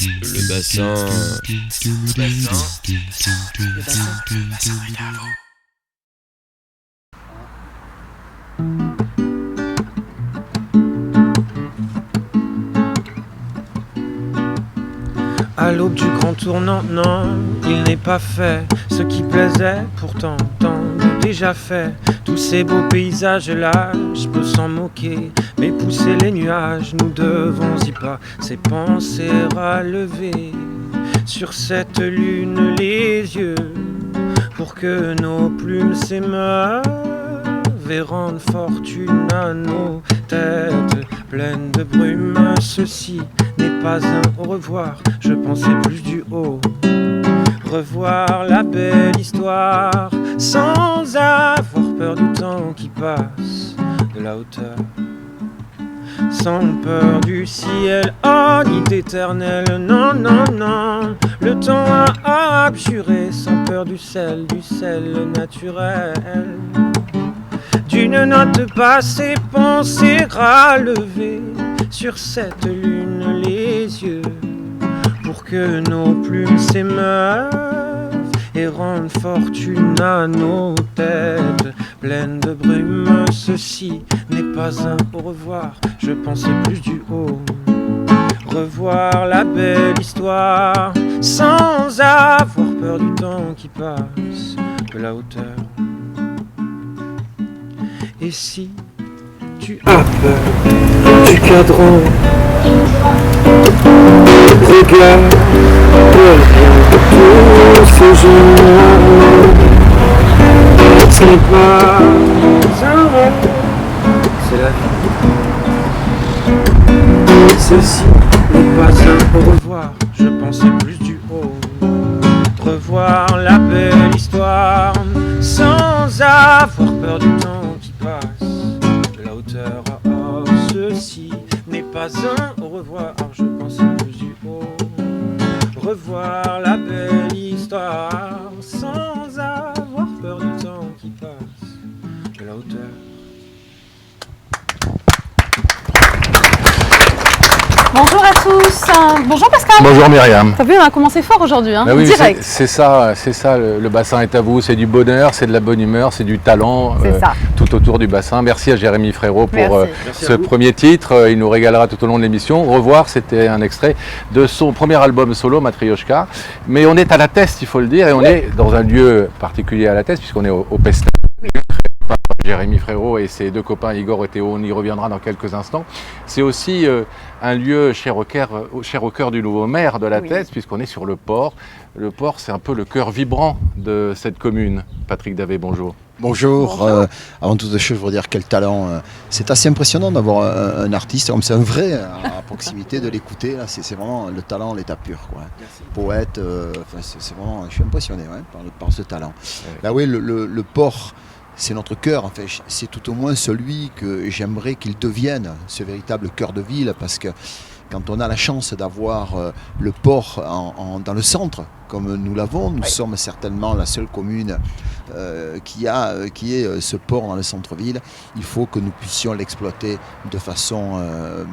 Le bassin. À l'aube du grand tournant, non, il n'est pas fait ce qui plaisait, pourtant tant de déjà fait. Tous ces beaux paysages-là, je peux s'en moquer, mais pousser les nuages, nous devons y pas ces pensées à lever sur cette lune les yeux, pour que nos plumes s'émeuvent et rendent fortune à nos têtes pleines de brume. Ceci n'est pas un au revoir, je pensais plus du haut. Revoir la belle histoire sans avoir peur du temps qui passe, de la hauteur, sans peur du ciel, oh ni d'éternel, non, non, non. Le temps a abjuré sans peur du sel naturel. D'une note passée, pensée relever sur cette lune les yeux, pour que nos plumes s'émeuvent et rendent fortune à nos têtes pleines de brume. Ceci n'est pas un au revoir, je pensais plus du haut. Revoir la belle histoire sans avoir peur du temps qui passe, de la hauteur. Et si tu as peur du cadran, regarde tous ces gens. Ce n'est pas un rêve, c'est la vie. Ceci n'est pas un au revoir, je pensais plus du haut. Revoir la belle histoire sans avoir peur du temps qui passe, de la hauteur. Oh, ceci n'est pas un au revoir, je pensais plus du haut. Revoir la belle histoire sans avoir peur du temps qui passe, de la hauteur. Bonjour à tous. Bonjour Pascal. Bonjour Myriam. T'as vu, on a commencé fort aujourd'hui, hein, oui, direct. C'est ça, le bassin est à vous, c'est du bonheur, c'est de la bonne humeur, c'est du talent tout autour du bassin. Merci à Jérémy Frérot pour ce premier titre, il nous régalera tout au long de l'émission. Revoir, c'était un extrait de son premier album solo, Matryoshka. Mais on est à La Teste, il faut le dire, et on est dans un lieu particulier à La Teste, puisqu'on est au Pestac. Jérémy Frérot et ses deux copains Igor et Théo, on y reviendra dans quelques instants. C'est aussi un lieu cher au cœur du nouveau maire de La Teste, puisqu'on est sur le port. Le port, c'est un peu le cœur vibrant de cette commune. Patrick Davé, bonjour. Bonjour. Avant toute chose, je voudrais dire quel talent. C'est assez impressionnant d'avoir un artiste comme c'est un vrai à proximité, de l'écouter. Là, c'est vraiment le talent, l'état pur, quoi. Poète, c'est vraiment, je suis impressionné par ce talent. Là, oui, le port, c'est notre cœur, enfin, c'est tout au moins celui que j'aimerais qu'il devienne, ce véritable cœur de ville, parce que quand on a la chance d'avoir le port dans le centre, comme nous l'avons, nous sommes certainement la seule commune qui est ce port dans le centre-ville. Il faut que nous puissions l'exploiter de façon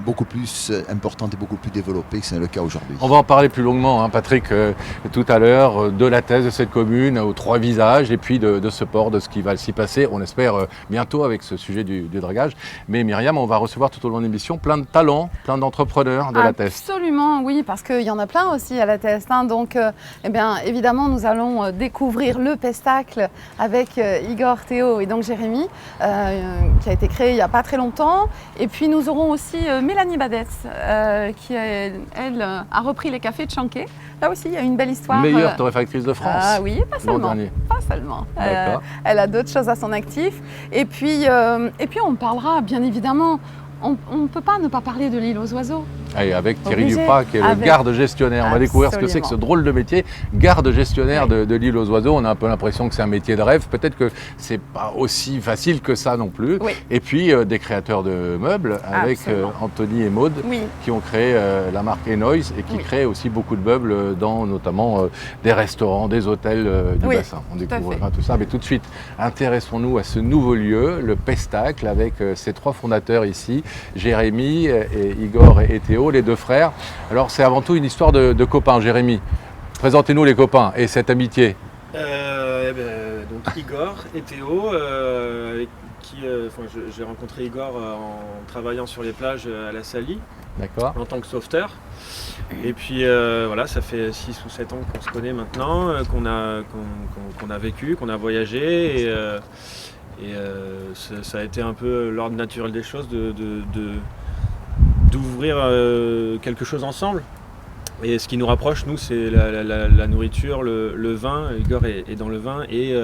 beaucoup plus importante et beaucoup plus développée que c'est le cas aujourd'hui. On va en parler plus longuement, hein, Patrick, tout à l'heure, de la thèse de cette commune, aux trois visages, et puis de ce port, de ce qui va s'y passer, on espère bientôt avec ce sujet du dragage. Mais Myriam, on va recevoir tout au long de l'émission plein de talents, plein d'entrepreneurs de La Teste. Absolument, oui, parce qu'il y en a plein aussi à La Teste, hein, donc eh bien, évidemment, nous allons découvrir le Pestacle avec Igor, Théo et donc Jérémy, qui a été créé il n'y a pas très longtemps. Et puis nous aurons aussi Mélanie Badetz, qui elle a repris les cafés de Chanquet. Là aussi, il y a une belle histoire. Meilleure torréfactrice de France. Ah oui, pas seulement. Pas seulement. Elle a d'autres choses à son actif. Et puis on parlera bien évidemment. On ne peut pas ne pas parler de l'île aux oiseaux. Et avec Thierry Duprat, qui est le garde gestionnaire. On va découvrir ce que c'est que ce drôle de métier, garde gestionnaire de l'île aux oiseaux. On a un peu l'impression que c'est un métier de rêve. Peut-être que c'est pas aussi facile que ça non plus. Oui. Et puis des créateurs de meubles avec Anthony et Maude, qui ont créé la marque Enoise et qui créent aussi beaucoup de meubles dans notamment des restaurants, des hôtels du bassin. On découvrira tout ça. Mais tout de suite, intéressons-nous à ce nouveau lieu, le Pestacle, avec ses trois fondateurs ici, Jérémy, Igor et Théo. Théo, les deux frères. Alors c'est avant tout une histoire de copains, Jérémy. Présentez-nous les copains et cette amitié. Donc Igor et Théo, j'ai rencontré Igor en travaillant sur les plages à la Salie, en tant que sauveteur. Et puis voilà, ça fait 6 ou 7 ans qu'on se connaît maintenant, qu'on a vécu, qu'on a voyagé. Et ça a été un peu l'ordre naturel des choses d'ouvrir quelque chose ensemble. Et ce qui nous rapproche, nous, c'est la nourriture, le vin. Igor est dans le vin et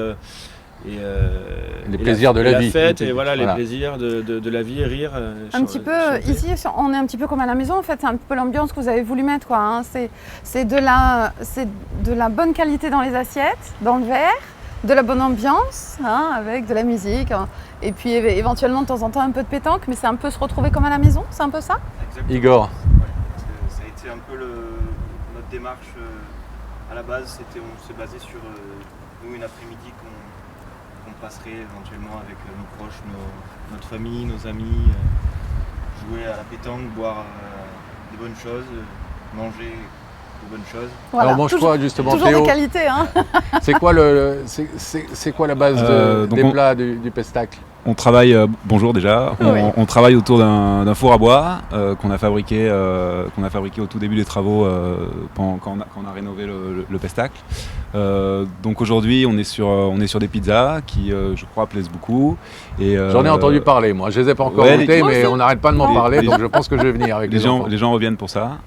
les plaisirs de la vie. La fête et voilà, les plaisirs de la vie, rire. Ici, on est un petit peu comme à la maison en fait. C'est un peu l'ambiance que vous avez voulu mettre, quoi. Hein. C'est de la bonne qualité dans les assiettes, dans le verre, de la bonne ambiance, hein, avec de la musique. Hein. Et puis éventuellement de temps en temps un peu de pétanque, mais c'est un peu se retrouver comme à la maison. C'est un peu ça. Exactement. Igor. Ça a été un peu notre démarche à la base. On s'est basé sur nous une après-midi qu'on passerait éventuellement avec nos proches, notre famille, nos amis, jouer à la pétanque, boire des bonnes choses, manger de bonnes choses. Voilà, alors mange quoi justement toujours Théo? De qualité, hein. C'est quoi c'est quoi la base des plats du pestacle? On travaille, bonjour déjà, on travaille autour d'un four à bois qu'on a fabriqué au tout début des travaux quand on a rénové le pestacle. Donc aujourd'hui on est sur des pizzas qui je crois plaisent beaucoup. J'en ai entendu parler moi, je les ai pas encore goûtées mais on n'arrête pas de m'en parler donc je pense que je vais venir avec les gens reviennent pour ça.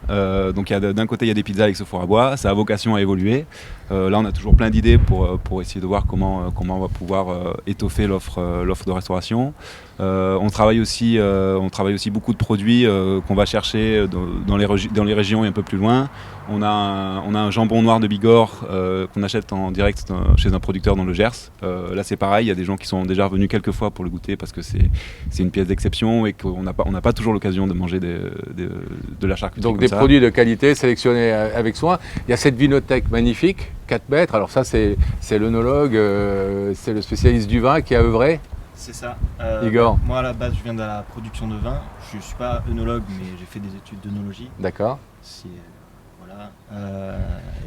Donc d'un côté il y a des pizzas avec ce four à bois, ça a vocation à évoluer. Là on a toujours plein d'idées pour essayer de voir comment on va pouvoir étoffer l'offre de restauration. On travaille aussi beaucoup de produits qu'on va chercher dans les régions et un peu plus loin. On a un jambon noir de Bigorre qu'on achète en direct chez un producteur dans le Gers. Là c'est pareil, il y a des gens qui sont déjà revenus quelques fois pour le goûter parce que c'est une pièce d'exception et qu'on n'a pas toujours l'occasion de manger de la charcuterie. Donc des produits de qualité sélectionnés avec soin. Il y a cette vinothèque magnifique, 4 mètres. Alors ça c'est l'œnologue, c'est le spécialiste du vin qui a œuvré. C'est ça. Igor. Moi à la base je viens de la production de vin. Je ne suis pas œnologue mais j'ai fait des études d'œnologie. D'accord. Voilà.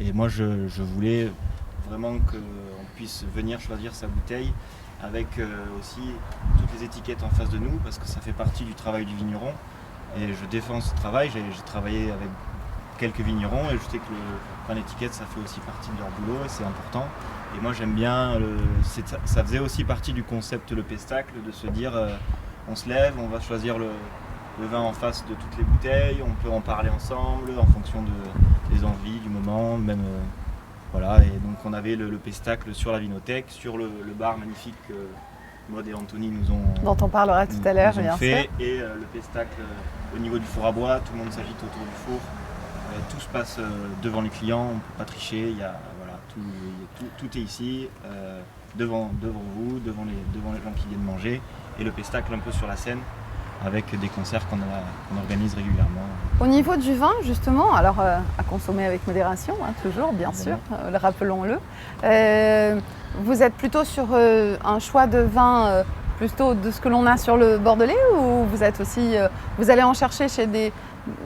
Et moi je voulais vraiment qu'on puisse venir choisir sa bouteille avec aussi toutes les étiquettes en face de nous parce que ça fait partie du travail du vigneron. Et je défends ce travail. J'ai travaillé avec quelques vignerons et je sais que l'étiquette ça fait aussi partie de leur boulot et c'est important. Et moi j'aime bien, ça faisait aussi partie du concept le pestacle, de se dire on se lève, on va choisir le vin en face de toutes les bouteilles, on peut en parler ensemble en fonction des envies, du moment, même voilà. Et donc on avait le pestacle sur la vinothèque, sur le bar magnifique que Maud et Anthony dont on parlera tout à l'heure, bien sûr. Et le pestacle au niveau du four à bois, tout le monde s'agite autour du four, tout se passe devant les clients, on ne peut pas tricher, il y a tout est ici, devant vous, devant les gens qui viennent manger, et le pestacle un peu sur la scène, avec des concerts qu'on organise régulièrement. Au niveau du vin, justement, alors à consommer avec modération, hein, toujours, bien sûr, rappelons-le. Vous êtes plutôt sur un choix de vin plutôt de ce que l'on a sur le Bordelais, ou vous êtes aussi, vous allez en chercher chez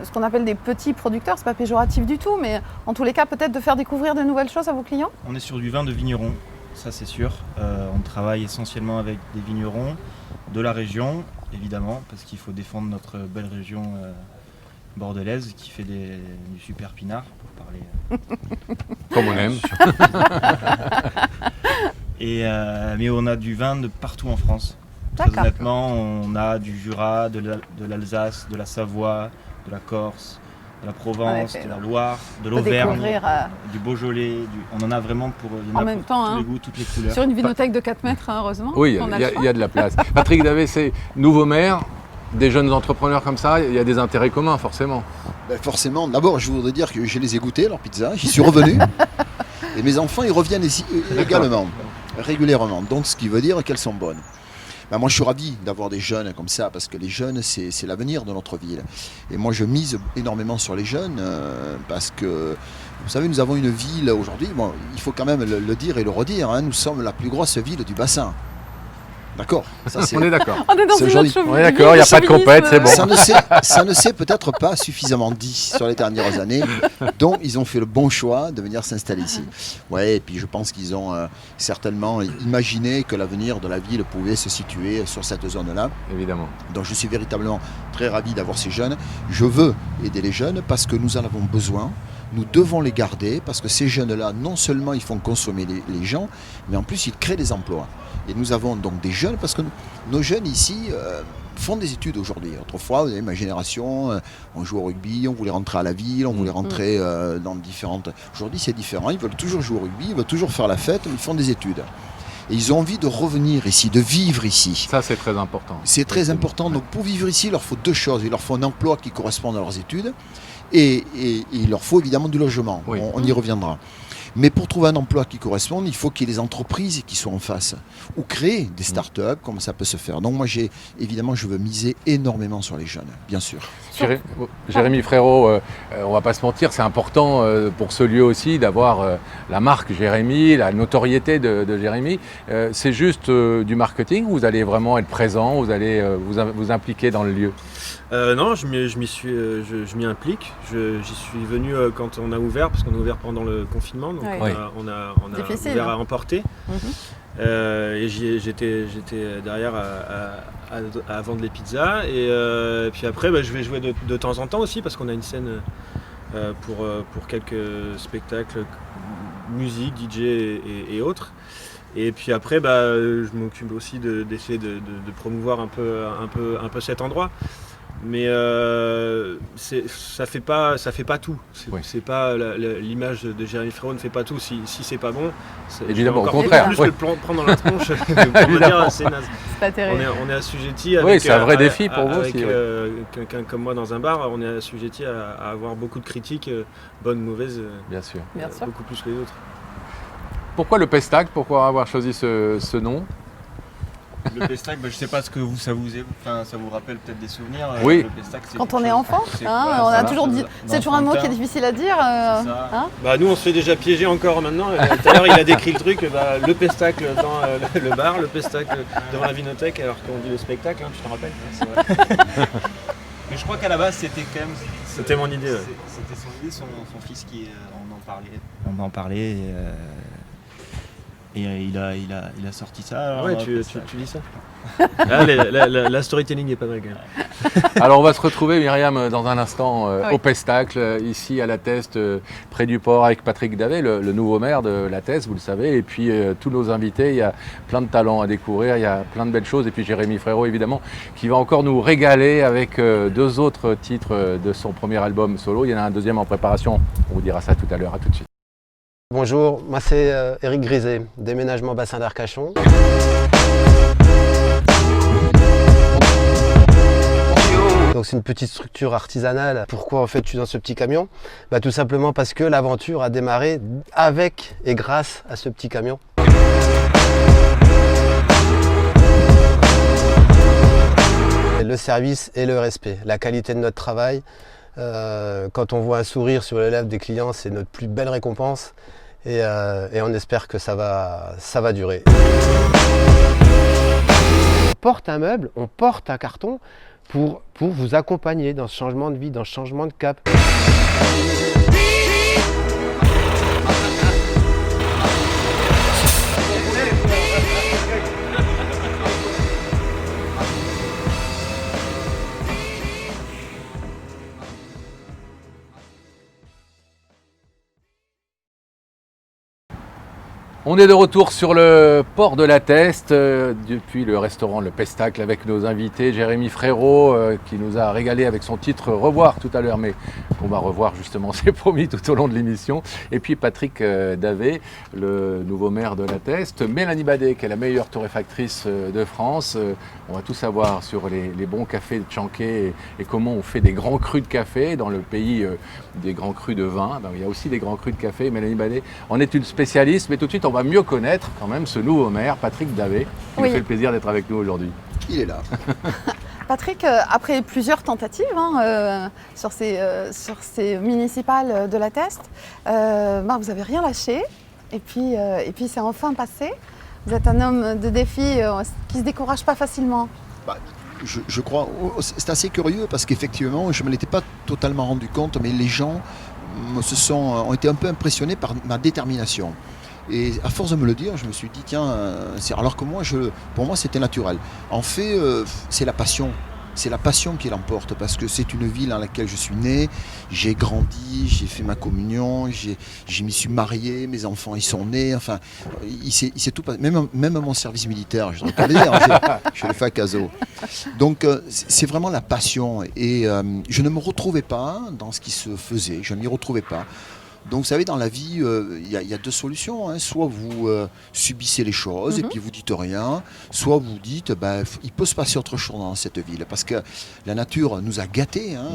ce qu'on appelle des petits producteurs, c'est pas péjoratif du tout, mais en tous les cas peut-être de faire découvrir de nouvelles choses à vos clients? On est sur du vin de vigneron, ça c'est sûr. On travaille essentiellement avec des vignerons de la région, évidemment, parce qu'il faut défendre notre belle région bordelaise qui fait du super pinard, pour parler comme on aime. Mais on a du vin de partout en France. Très honnêtement, on a du Jura, de l'Alsace, de la Savoie, de la Corse, de la Provence, de la Loire, de l'Auvergne, du Beaujolais. On en a vraiment pour tous les goûts, toutes les couleurs. Sur une vinothèque de 4 mètres, heureusement. Oui, il y a de la place. Patrick Davé, c'est nouveau maire, des jeunes entrepreneurs comme ça, il y a des intérêts communs forcément. Forcément. D'abord, je voudrais dire que je les ai goûtés, leurs pizzas, j'y suis revenu. Et mes enfants, ils reviennent ici également, régulièrement. Donc, ce qui veut dire qu'elles sont bonnes. Moi je suis ravi d'avoir des jeunes comme ça parce que les jeunes c'est l'avenir de notre ville et moi je mise énormément sur les jeunes parce que vous savez nous avons une ville aujourd'hui, il faut quand même le dire et le redire, hein, nous sommes la plus grosse ville du bassin. D'accord, ça c'est... On est d'accord. On est dans C'est une aujourd'hui. autre On est d'accord, il n'y a pas de compète, c'est bon. Ça ne s'est peut-être pas suffisamment dit sur les dernières années, donc ils ont fait le bon choix de venir s'installer ici. Ouais, et puis je pense qu'ils ont certainement imaginé que l'avenir de la ville pouvait se situer sur cette zone-là. Évidemment. Donc je suis véritablement très ravi d'avoir ces jeunes. Je veux aider les jeunes parce que nous en avons besoin. Nous devons les garder parce que ces jeunes-là, non seulement ils font consommer les gens, mais en plus ils créent des emplois. Et nous avons donc des jeunes parce que nos jeunes ici font des études aujourd'hui. Autrefois, vous avez ma génération, on jouait au rugby, on voulait rentrer à la ville, on voulait rentrer dans différentes... Aujourd'hui c'est différent, ils veulent toujours jouer au rugby, ils veulent toujours faire la fête, mais ils font des études. Et ils ont envie de revenir ici, de vivre ici. Ça, c'est très important. C'est très important. Donc pour vivre ici, il leur faut deux choses. Il leur faut un emploi qui corresponde à leurs études et il leur faut évidemment du logement. Oui. On y reviendra. Mais pour trouver un emploi qui corresponde, il faut qu'il y ait des entreprises qui soient en face ou créer des start-up, comme ça peut se faire. Donc moi, évidemment, je veux miser énormément sur les jeunes, bien sûr. Jérémy Frérot, on va pas se mentir, c'est important pour ce lieu aussi d'avoir la marque Jérémy, la notoriété de Jérémy. C'est juste du marketing ou vous allez vraiment être présent, vous allez vous impliquer dans le lieu? Non, je m'y implique. J'y suis venu quand on a ouvert, parce qu'on a ouvert pendant le confinement, donc Oui. on a Difficile, ouvert hein. à emporter. Et j'étais derrière à vendre les pizzas. Et puis après, je vais jouer de temps en temps aussi, parce qu'on a une scène pour quelques spectacles, musique, DJ et autres. Et puis après, je m'occupe aussi d'essayer de promouvoir un peu cet endroit. Mais ça fait pas tout. C'est pas l'image de Jérémy Frérot ne fait pas tout. Si c'est pas bon, évidemment, au encore contraire. plus le prendre dans la tronche. Pour me dire, c'est naze. C'est pas terrible. On est assujetti avec. Oui, c'est un vrai défi pour vous aussi. Quelqu'un comme moi dans un bar, on est assujetti à avoir beaucoup de critiques, bonnes, mauvaises. Bien sûr. Beaucoup plus que les autres. Pourquoi le Pestac? Pourquoi avoir choisi ce nom? Le Pestac, je sais pas ce que ça vous rappelle peut-être des souvenirs. Oui. Le Pestac, c'est Quand on est enfant, on a toujours dit. C'est toujours un mot qui est difficile à dire. Nous, on se fait déjà piéger encore maintenant. Tout à l'heure, il a décrit le truc. Le Pestac dans le bar, le Pestac devant la Vinothèque, alors qu'on dit le spectacle, tu t'en rappelles? C'est vrai. Mais je crois qu'à la base, c'était quand même. C'était mon idée. Ouais. C'était son idée, son fils qui on en parlait. Et il a sorti ça. Ouais, tu dis ça. La storytelling est pas mal quand même. Alors on va se retrouver, Myriam, dans un instant au Pestacle, ici à La Teste, près du port, avec Patrick Davet, le nouveau maire de La Teste, vous le savez. Et puis tous nos invités, il y a plein de talents à découvrir, il y a plein de belles choses. Et puis Jérémy Frérot, évidemment, qui va encore nous régaler avec deux autres titres de son premier album solo. Il y en a un deuxième en préparation, on vous dira ça tout à l'heure. À tout de suite. Bonjour, moi c'est Eric Griset, déménagement Bassin d'Arcachon. Donc c'est une petite structure artisanale. Pourquoi en fait je suis dans ce petit camion? Tout simplement parce que l'aventure a démarré avec et grâce à ce petit camion. Le service et le respect, la qualité de notre travail. Quand on voit un sourire sur les lèvres des clients, c'est notre plus belle récompense et on espère que ça va durer. On porte un meuble, on porte un carton pour vous accompagner dans ce changement de vie, dans ce changement de cap. On est de retour sur le port de La Teste, depuis le restaurant Le Pestacle avec nos invités. Jérémy Frérot qui nous a régalé avec son titre Revoir tout à l'heure, mais qu'on va revoir justement, c'est promis, tout au long de l'émission. Et puis Patrick Davet, le nouveau maire de La Teste. Mélanie Badet, qui est la meilleure torréfactrice de France. On va tout savoir sur les bons cafés de Tchanké et comment on fait des grands crus de café dans le pays des grands crus de vin. Il y a aussi des grands crus de café. Mélanie Badet en est une spécialiste, mais tout de suite on va mieux connaître quand même ce nouveau maire, Patrick Davet, qui nous fait le plaisir d'être avec nous aujourd'hui. Il est là. Patrick, après plusieurs tentatives sur ces municipales de La Teste, vous n'avez rien lâché et puis c'est enfin passé. Vous êtes un homme de défi qui ne se décourage pas facilement. Je crois, c'est assez curieux parce qu'effectivement, je ne me l'étais pas totalement rendu compte, mais les gens ont été un peu impressionnés par ma détermination. Et à force de me le dire, je me suis dit, tiens, alors que pour moi c'était naturel. En fait, c'est la passion. C'est la passion qui l'emporte parce que c'est une ville dans laquelle je suis né, j'ai grandi, j'ai fait ma communion, je m'y suis marié, mes enfants y sont nés, enfin, il s'est tout passé, même mon service militaire, je ne devrais pas le dire, je l'ai fait à Cazaux. Donc c'est vraiment la passion et je ne me retrouvais pas dans ce qui se faisait, je ne m'y retrouvais pas. Donc vous savez, dans la vie, il y a deux solutions. Hein. Soit vous subissez les choses et puis vous dites rien, soit vous dites, il peut se passer autre chose dans cette ville. Parce que la nature nous a gâtés, hein,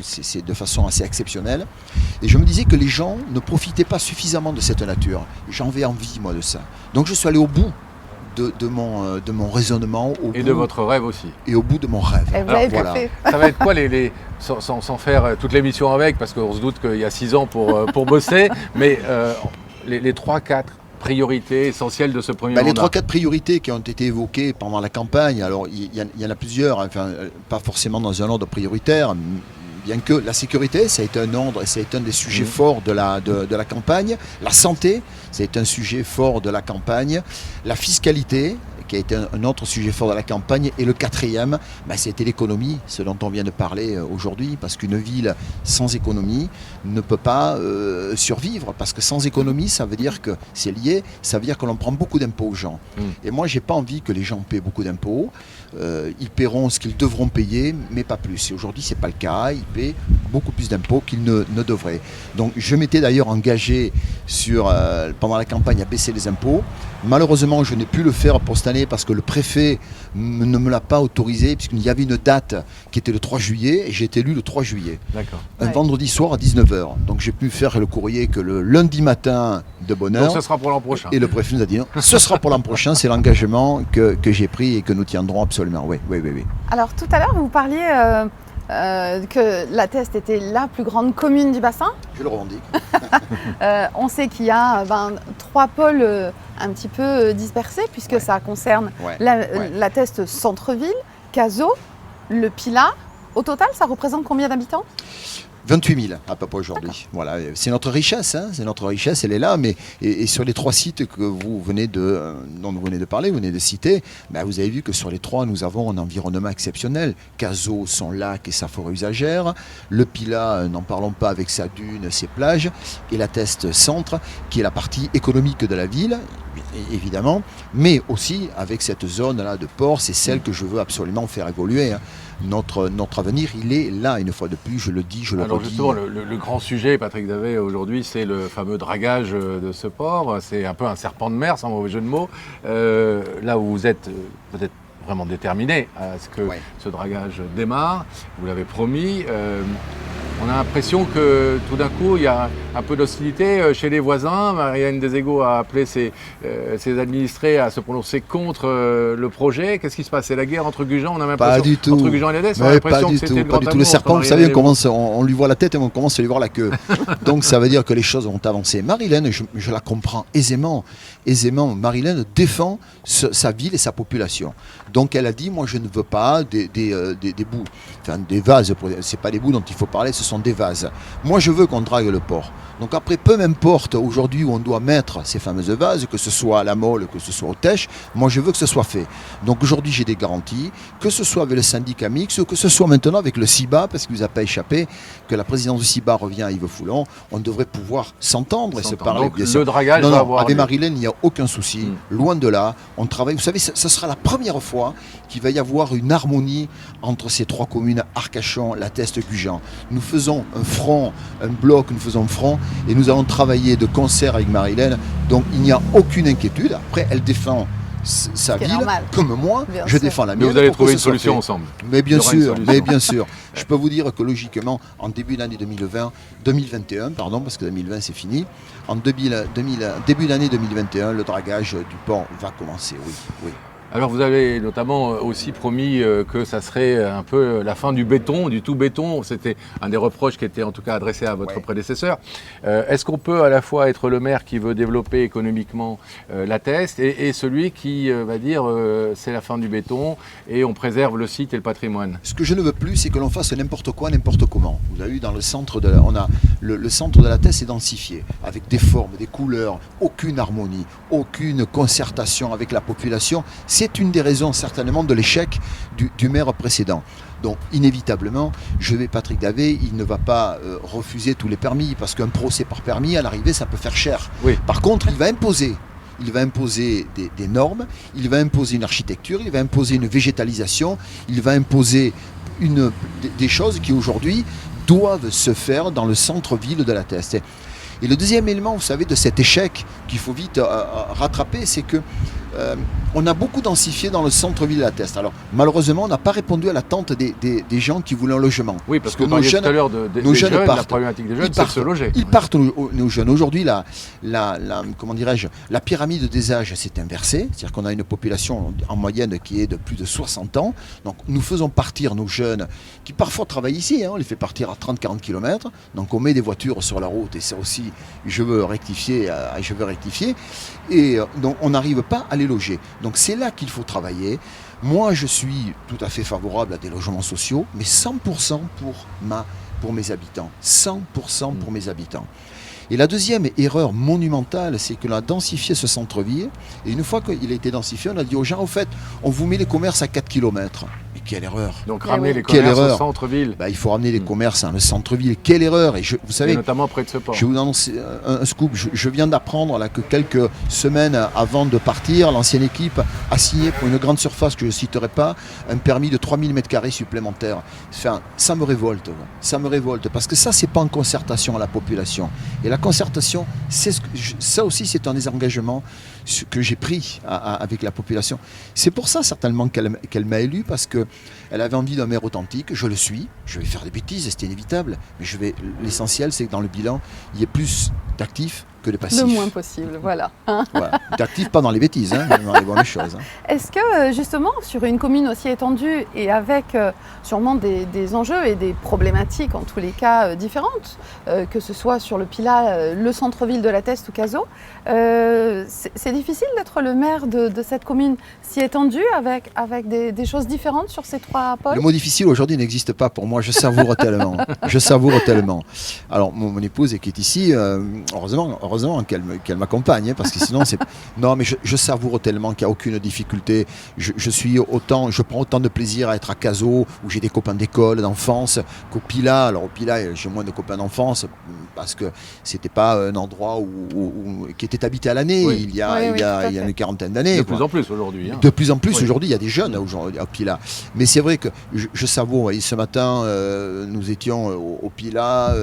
c'est de façon assez exceptionnelle. Et je me disais que les gens ne profitaient pas suffisamment de cette nature. J'en avais envie, moi, de ça. Donc je suis allé au bout de mon raisonnement. Et de votre rêve aussi. Et au bout de mon rêve. Et vous l'avez bien fait. Ça va être quoi sans faire toute l'émission avec, parce qu'on se doute qu'il y a 6 ans pour bosser, mais les 3-4 priorités essentielles de ce premier mandat. Les 3-4 priorités qui ont été évoquées pendant la campagne, alors il y en a plusieurs, enfin, pas forcément dans un ordre prioritaire, bien que la sécurité, ça a été un des sujets forts de la campagne. La santé, ça a été un sujet fort de la campagne. La fiscalité, qui a été un autre sujet fort de la campagne. Et le quatrième, c'était l'économie, ce dont on vient de parler aujourd'hui, parce qu'une ville sans économie ne peut pas survivre, parce que sans économie, ça veut dire que c'est lié, ça veut dire que l'on prend beaucoup d'impôts aux gens. Et moi, j'ai pas envie que les gens paient beaucoup d'impôts. Ils paieront ce qu'ils devront payer, mais pas plus. Et aujourd'hui, c'est pas le cas. Ils paient beaucoup plus d'impôts qu'ils ne devraient. Donc, je m'étais d'ailleurs engagé pendant la campagne à baisser les impôts. Malheureusement, je n'ai pu le faire pour cette année parce que le préfet ne me l'a pas autorisé, puisqu'il y avait une date qui était le 3 juillet et j'ai été élu le 3 juillet. D'accord. Un vendredi soir à 19h. Donc j'ai pu faire le courrier que le lundi matin de bonne heure. Donc ce sera pour l'an prochain. Et le préfet nous a dit non, ce sera pour l'an prochain, c'est l'engagement que j'ai pris et que nous tiendrons absolument. Oui. Alors tout à l'heure, vous parliez que la Teste était la plus grande commune du bassin. Je le revendique. On sait qu'il y a 3 pôles un petit peu dispersés, puisque ça concerne la Teste centre-ville, Cazaux, le Pilat. Au total, ça représente combien d'habitants ? 28 000 à peu près aujourd'hui. Voilà, c'est notre richesse, hein, elle est là. Mais et sur les 3 sites que dont vous venez de parler, vous venez de citer, vous avez vu que sur les 3, nous avons un environnement exceptionnel. Cazaux, son lac et sa forêt usagère. Le Pilat, n'en parlons pas, avec sa dune, ses plages. Et la Teste centre, qui est la partie économique de la ville, évidemment, mais aussi avec cette zone-là de port, c'est celle que je veux absolument faire évoluer. Hein. Notre avenir, il est là, une fois de plus, je le dis, je le redis. Alors justement, le grand sujet, Patrick Davet, aujourd'hui, c'est le fameux dragage de ce port. C'est un peu un serpent de mer, sans mauvais jeu de mots. Là où vous êtes peut-être vraiment déterminé à ce que ce dragage démarre, vous l'avez promis. On a l'impression que tout d'un coup, il y a un peu d'hostilité chez les voisins. Marianne Deségaux a appelé ses administrés à se prononcer contre le projet. Qu'est-ce qui se passe ? C'est la guerre entre Gujan, on a l'impression. Pas du tout. Entre Gujan et Lledès, on a l'impression que c'était le grand amour. Le serpent, vous savez, on lui voit la tête et on commence à lui voir la queue. Donc ça veut dire que les choses ont avancé. Marilène, je la comprends aisément. Marilène défend sa ville et sa population. Donc elle a dit, moi je ne veux pas des bouts, enfin des vases, c'est pas des bouts dont il faut parler, ce sont des vases. Moi je veux qu'on drague le port. Donc après, peu m'importe aujourd'hui où on doit mettre ces fameuses vases, que ce soit à la Mole, que ce soit au Tèche, moi je veux que ce soit fait. Donc aujourd'hui j'ai des garanties, que ce soit avec le syndicat mixte, ou que ce soit maintenant avec le CIBA, parce qu'il ne vous a pas échappé que la présidence du CIBA revient à Yves Foulon, on devrait pouvoir s'entendre et se parler. Donc le dragage va avoir avec lieu. Marilène, il n'y a aucun souci, loin de là, on travaille. Vous savez, ce sera la première fois qu'il va y avoir une harmonie entre ces 3 communes, Arcachon, La Teste, Gujan. Nous faisons un front, un bloc, nous faisons un front, et nous allons travailler de concert avec Marilène, donc il n'y a aucune inquiétude. Après, elle défend sa ville, comme moi, je défends la mienne. Mais vous allez trouver une solution ensemble. Mais bien sûr. Je peux vous dire que logiquement, en début d'année 2021, parce que 2020 c'est fini, en début d'année 2021, le dragage du port va commencer, oui. Alors vous avez notamment aussi promis que ça serait un peu la fin du béton, du tout béton. C'était un des reproches qui était en tout cas adressé à votre prédécesseur. Est-ce qu'on peut à la fois être le maire qui veut développer économiquement la Teste et celui qui va dire c'est la fin du béton et on préserve le site et le patrimoine? Ce que je ne veux plus, c'est que l'on fasse n'importe quoi, n'importe comment. Vous avez vu dans le centre on a le centre de la Teste est densifié, avec des formes, des couleurs, aucune harmonie, aucune concertation avec la population. C'est une des raisons certainement de l'échec du maire précédent. Donc inévitablement, Patrick Davet, il ne va pas refuser tous les permis, parce qu'un procès par permis, à l'arrivée, ça peut faire cher. Oui. Par contre, il va imposer des normes, il va imposer une architecture, il va imposer une végétalisation, il va imposer des choses qui aujourd'hui doivent se faire dans le centre-ville de la Teste. Et le deuxième élément, vous savez, de cet échec qu'il faut vite rattraper, c'est que on a beaucoup densifié dans le centre-ville de la Teste. Alors malheureusement, on n'a pas répondu à l'attente des gens qui voulaient un logement. Oui, parce que nos jeunes, tout à l'heure nos jeunes partent. La problématique des jeunes, c'est de se loger. Ils partent, nos jeunes. Aujourd'hui, comment dirais-je, la pyramide des âges s'est inversée. C'est-à-dire qu'on a une population en moyenne qui est de plus de 60 ans. Donc nous faisons partir nos jeunes qui parfois travaillent ici. On les fait partir à 30-40 km. Donc on met des voitures sur la route et ça aussi, je veux rectifier. Et donc on n'arrive pas à les loger. Donc c'est là qu'il faut travailler. Moi je suis tout à fait favorable à des logements sociaux, mais 100% pour mes habitants. 100% pour mes habitants. Et la deuxième erreur monumentale, c'est que l'on a densifié ce centre-ville. Et une fois qu'il a été densifié, on a dit aux gens, au fait, on vous met les commerces à 4 km. Mais quelle erreur! Donc ramener les commerces au centre-ville. Il faut ramener les commerces dans le centre-ville. Quelle erreur! Et vous savez, et notamment près de ce port. Je vais vous annoncer un scoop. Je viens d'apprendre là, que quelques semaines avant de partir, l'ancienne équipe a signé pour une grande surface que je ne citerai pas, un permis de 3000 m² supplémentaires. Enfin, ça me révolte. Ça me révolte. Parce que ça, c'est pas en concertation à la population. Et la concertation, ça aussi, c'est un des engagements que j'ai pris avec la population. C'est pour ça, certainement, qu'elle m'a élu, parce qu'elle avait envie d'un maire authentique. Je le suis. Je vais faire des bêtises, c'est inévitable. Mais l'essentiel, c'est que dans le bilan, il y ait plus d'actifs que de passifs. Le moins possible, voilà. D'actifs, pas dans les bêtises, mais dans les bonnes choses. Est-ce que, justement, sur une commune aussi étendue et avec sûrement des enjeux et des problématiques, en tous les cas, différentes, que ce soit sur le Pilat, le centre-ville de la Teste ou Cazaux, c'est difficile d'être le maire de cette commune si étendue avec des choses différentes sur ces trois pôles? Le mot difficile aujourd'hui n'existe pas pour moi, je savoure tellement. Je savoure tellement. Alors, mon épouse qui est ici, heureusement qu'elle m'accompagne, parce que sinon c'est... Non, mais je savoure tellement qu'il n'y a aucune difficulté. Je prends autant de plaisir à être à Cazaux, où j'ai des copains d'école, d'enfance, qu'au Pilat. Alors au Pilat, j'ai moins de copains d'enfance, parce que c'était pas un endroit qui était habité à l'année, il y a une quarantaine d'années. De plus en plus aujourd'hui. De plus en plus aujourd'hui, il y a des jeunes au Pilat. Mais c'est vrai que je savoure. Ce matin, nous étions au Pilat,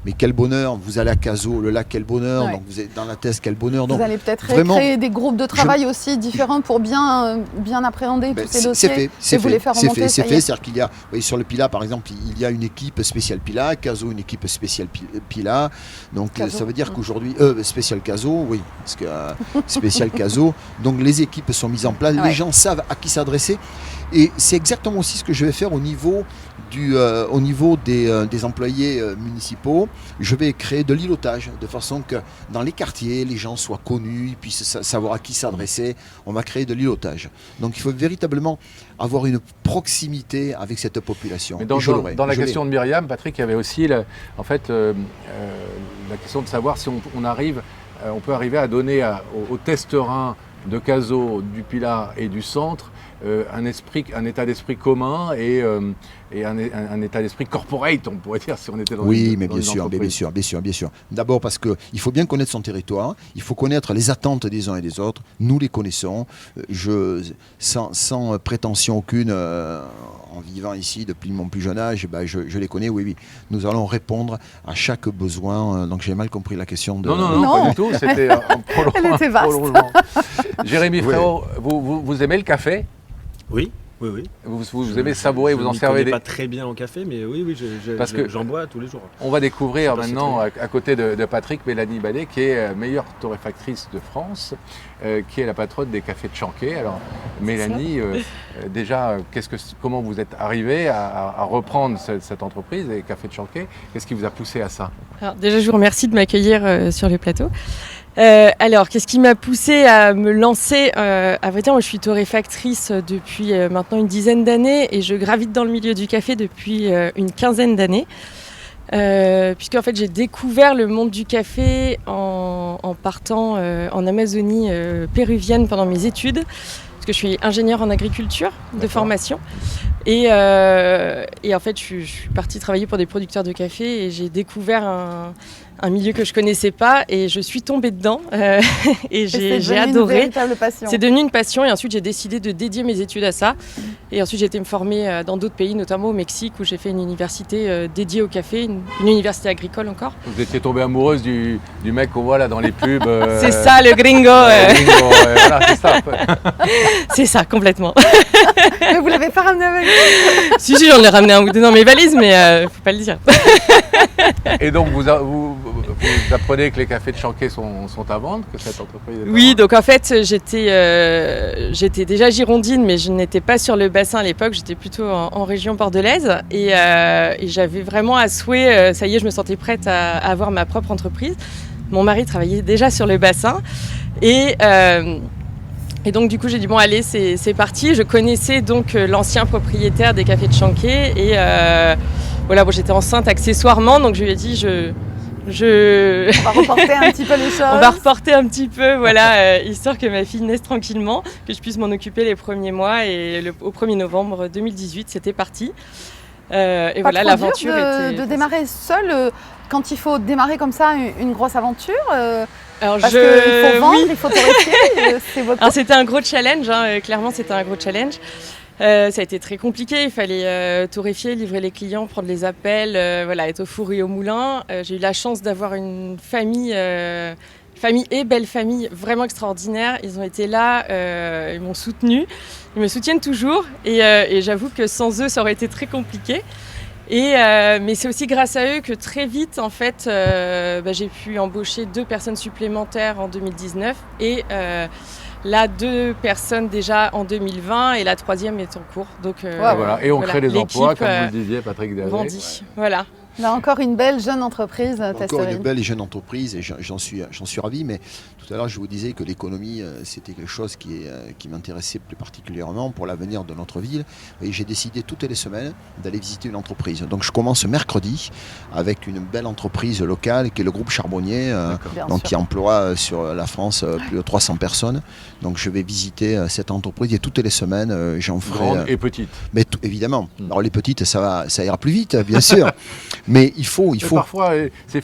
mais quel bonheur, vous allez à Cazaux, le lac, quel bonheur, donc vous êtes dans la Teste, quel bonheur. Donc, vous allez peut-être créer des groupes de travail aussi différents pour bien appréhender tous ces dossiers. C'est fait. C'est-à-dire qu'il y a, sur le Pilat par exemple, il y a une équipe spéciale Pilat, Cazaux une équipe spéciale Pilat, donc Cazaux. Ça veut dire qu'aujourd'hui, spécial Cazaux, oui, parce que spécial Cazaux, donc les équipes sont mises en place, les gens savent à qui s'adresser, et c'est exactement aussi ce que je vais faire au niveau des employés municipaux. Je vais créer de l'îlotage, de façon que dans les quartiers, les gens soient connus, ils puissent savoir à qui s'adresser. On va créer de l'îlotage. Donc il faut véritablement avoir une proximité avec cette population. Mais dans la question de Myriam, Patrick, il y avait aussi la question de savoir si on peut arriver à donner aux testerins de Cazaux, du Pilat et du centre un état d'esprit commun et un état d'esprit corporate, on pourrait dire, si on était dans bien sûr. D'abord parce qu'il faut bien connaître son territoire, il faut connaître les attentes des uns et des autres. Nous les connaissons, sans prétention aucune, en vivant ici depuis mon plus jeune âge, je les connais, oui. Nous allons répondre à chaque besoin. Donc j'ai mal compris la question de... Non, pas du tout, c'était un prolongement. Elle était vaste. Jérémy Frérot, vous aimez le café ? Oui. Oui. Vous aimez savourer, vous en servez Je ne pas très bien en café, mais oui, j'en bois tous les jours. On va découvrir maintenant, à côté de Patrick, Mélanie Badet, qui est meilleure torréfactrice de France, qui est la patronne des cafés de Chanquet. Alors, Mélanie, déjà, comment vous êtes arrivée à reprendre cette entreprise, les cafés de Chanquet? Qu'est-ce qui vous a poussé à ça? Alors, déjà, je vous remercie de m'accueillir sur le plateau. Alors, qu'est-ce qui m'a poussée à me lancer? À vrai dire, moi, je suis torréfactrice depuis maintenant une dizaine d'années et je gravite dans le milieu du café depuis une quinzaine d'années. Puisque en fait, j'ai découvert le monde du café en partant en Amazonie péruvienne pendant mes études. Parce que je suis ingénieure en agriculture de formation. Et en fait, je suis partie travailler pour des producteurs de café et j'ai découvert un milieu que je connaissais pas et je suis tombée dedans et j'ai adoré. Une véritable passion. C'est devenu une passion et ensuite j'ai décidé de dédier mes études à ça. Et ensuite j'ai été me former dans d'autres pays, notamment au Mexique où j'ai fait une université dédiée au café, une université agricole encore. Vous étiez tombée amoureuse du mec qu'on voit là dans les pubs. C'est ça, le gringo. Voilà, c'est ça. C'est ça, complètement. Mais vous l'avez pas ramené avec vous? Si, j'en ai ramené un ou deux dans mes valises, mais faut pas le dire. Et donc vous apprenez que les cafés de Chanquet sont à vendre, que cette entreprise est Oui, donc en fait j'étais déjà girondine, mais je n'étais pas sur le bassin à l'époque, j'étais plutôt en région bordelaise et j'avais vraiment à souhait, ça y est, je me sentais prête à avoir ma propre entreprise. Mon mari travaillait déjà sur le bassin et donc du coup j'ai dit bon allez c'est parti. Je connaissais donc l'ancien propriétaire des cafés de Chanquet et voilà, bon, j'étais enceinte accessoirement, donc je lui ai dit On va reporter un petit peu les choses. On va reporter un petit peu, voilà, histoire que ma fille naisse tranquillement, que je puisse m'en occuper les premiers mois. Et au 1er novembre 2018, c'était parti. Et voilà, l'aventure était... de démarrer seule quand il faut démarrer comme ça une grosse aventure Alors parce qu'il faut vendre, il faut torréfier. Alors c'était un gros challenge, hein, clairement c'était un gros challenge. Ça a été très compliqué, il fallait torréfier, livrer les clients, prendre les appels, voilà, être au four et au moulin. J'ai eu la chance d'avoir une famille et belle famille vraiment extraordinaire. Ils ont été là, ils m'ont soutenue, ils me soutiennent toujours et j'avoue que sans eux ça aurait été très compliqué. Mais c'est aussi grâce à eux que très vite en fait j'ai pu embaucher 2 personnes supplémentaires en 2019 et là 2 personnes déjà en 2020 et la 3e est en cours. Donc, voilà. Et on crée des emplois comme vous le disiez Patrick Dervé. Voilà. Là encore une belle jeune entreprise. Encore une belle et jeune entreprise et j'en suis ravi. Mais tout à l'heure je vous disais que l'économie c'était quelque chose qui m'intéressait plus particulièrement pour l'avenir de notre ville. Et j'ai décidé toutes les semaines d'aller visiter une entreprise. Donc je commence mercredi avec une belle entreprise locale qui est le groupe Charbonnier, qui emploie sur la France plus de 300 personnes. Donc je vais visiter cette entreprise et toutes les semaines j'en ferai. Grande et petite. Mais évidemment. Alors les petites ça ira plus vite bien sûr. Mais il faut. Parfois, c'est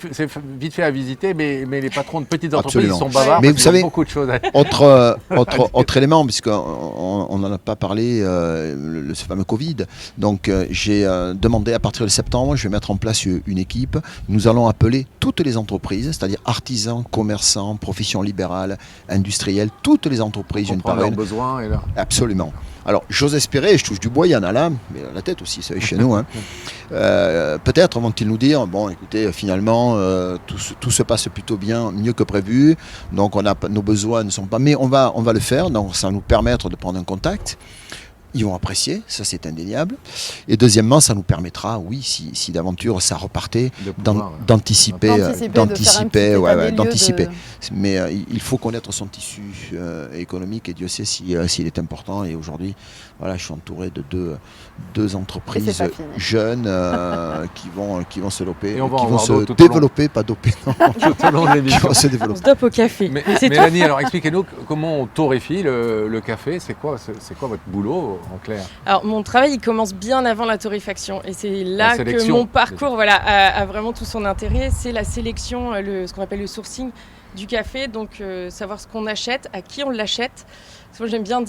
vite fait à visiter, mais les patrons de petites entreprises sont bavards. Mais vous savez, beaucoup de choses. autre élément, puisqu'on n'en a pas parlé, ce fameux Covid. Donc, j'ai demandé à partir de septembre, je vais mettre en place une équipe. Nous allons appeler toutes les entreprises, c'est-à-dire artisans, commerçants, professions libérales, industrielles, toutes les entreprises une par une. Besoin et là. Absolument. Alors, j'ose espérer, je touche du bois, il y en a là, mais la tête aussi, ça va chez nous. Hein. Peut-être vont-ils nous dire, bon, écoutez, finalement, tout se passe plutôt bien, mieux que prévu, donc nos besoins ne sont pas... Mais on va le faire, donc ça va nous permettre de prendre un contact. Ils vont apprécier, ça c'est indéniable. Et deuxièmement, ça nous permettra, oui, si d'aventure ça repartait, d'anticiper. Mais il faut connaître son tissu économique et Dieu sait s'il est important. Et aujourd'hui, voilà, je suis entouré de deux entreprises jeunes qui vont se doper, qui vont se développer, pas doper, non. Tout au long de l'émission. On se dope au café. Mélanie, alors expliquez-nous comment on torréfie le café. C'est quoi votre boulot en clair? Alors mon travail il commence bien avant la torréfaction et c'est là que mon parcours a vraiment tout son intérêt. C'est la sélection, ce qu'on appelle le sourcing du café, donc savoir ce qu'on achète, à qui on l'achète. Moi, j'aime bien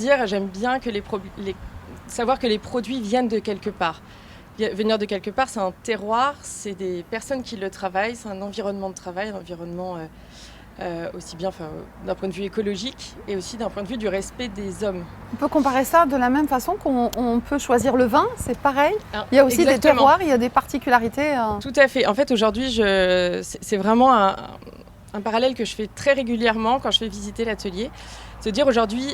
savoir que les produits viennent de quelque part. Venir de quelque part, c'est un terroir, c'est des personnes qui le travaillent, c'est un environnement de travail, un environnement aussi bien d'un point de vue écologique et aussi d'un point de vue du respect des hommes. On peut comparer ça de la même façon qu'on peut choisir le vin, c'est pareil. Alors, il y a aussi exactement. des terroirs, il y a des particularités. Tout à fait. En fait, aujourd'hui, c'est vraiment un parallèle que je fais très régulièrement quand je fais visiter l'atelier. Se dire aujourd'hui,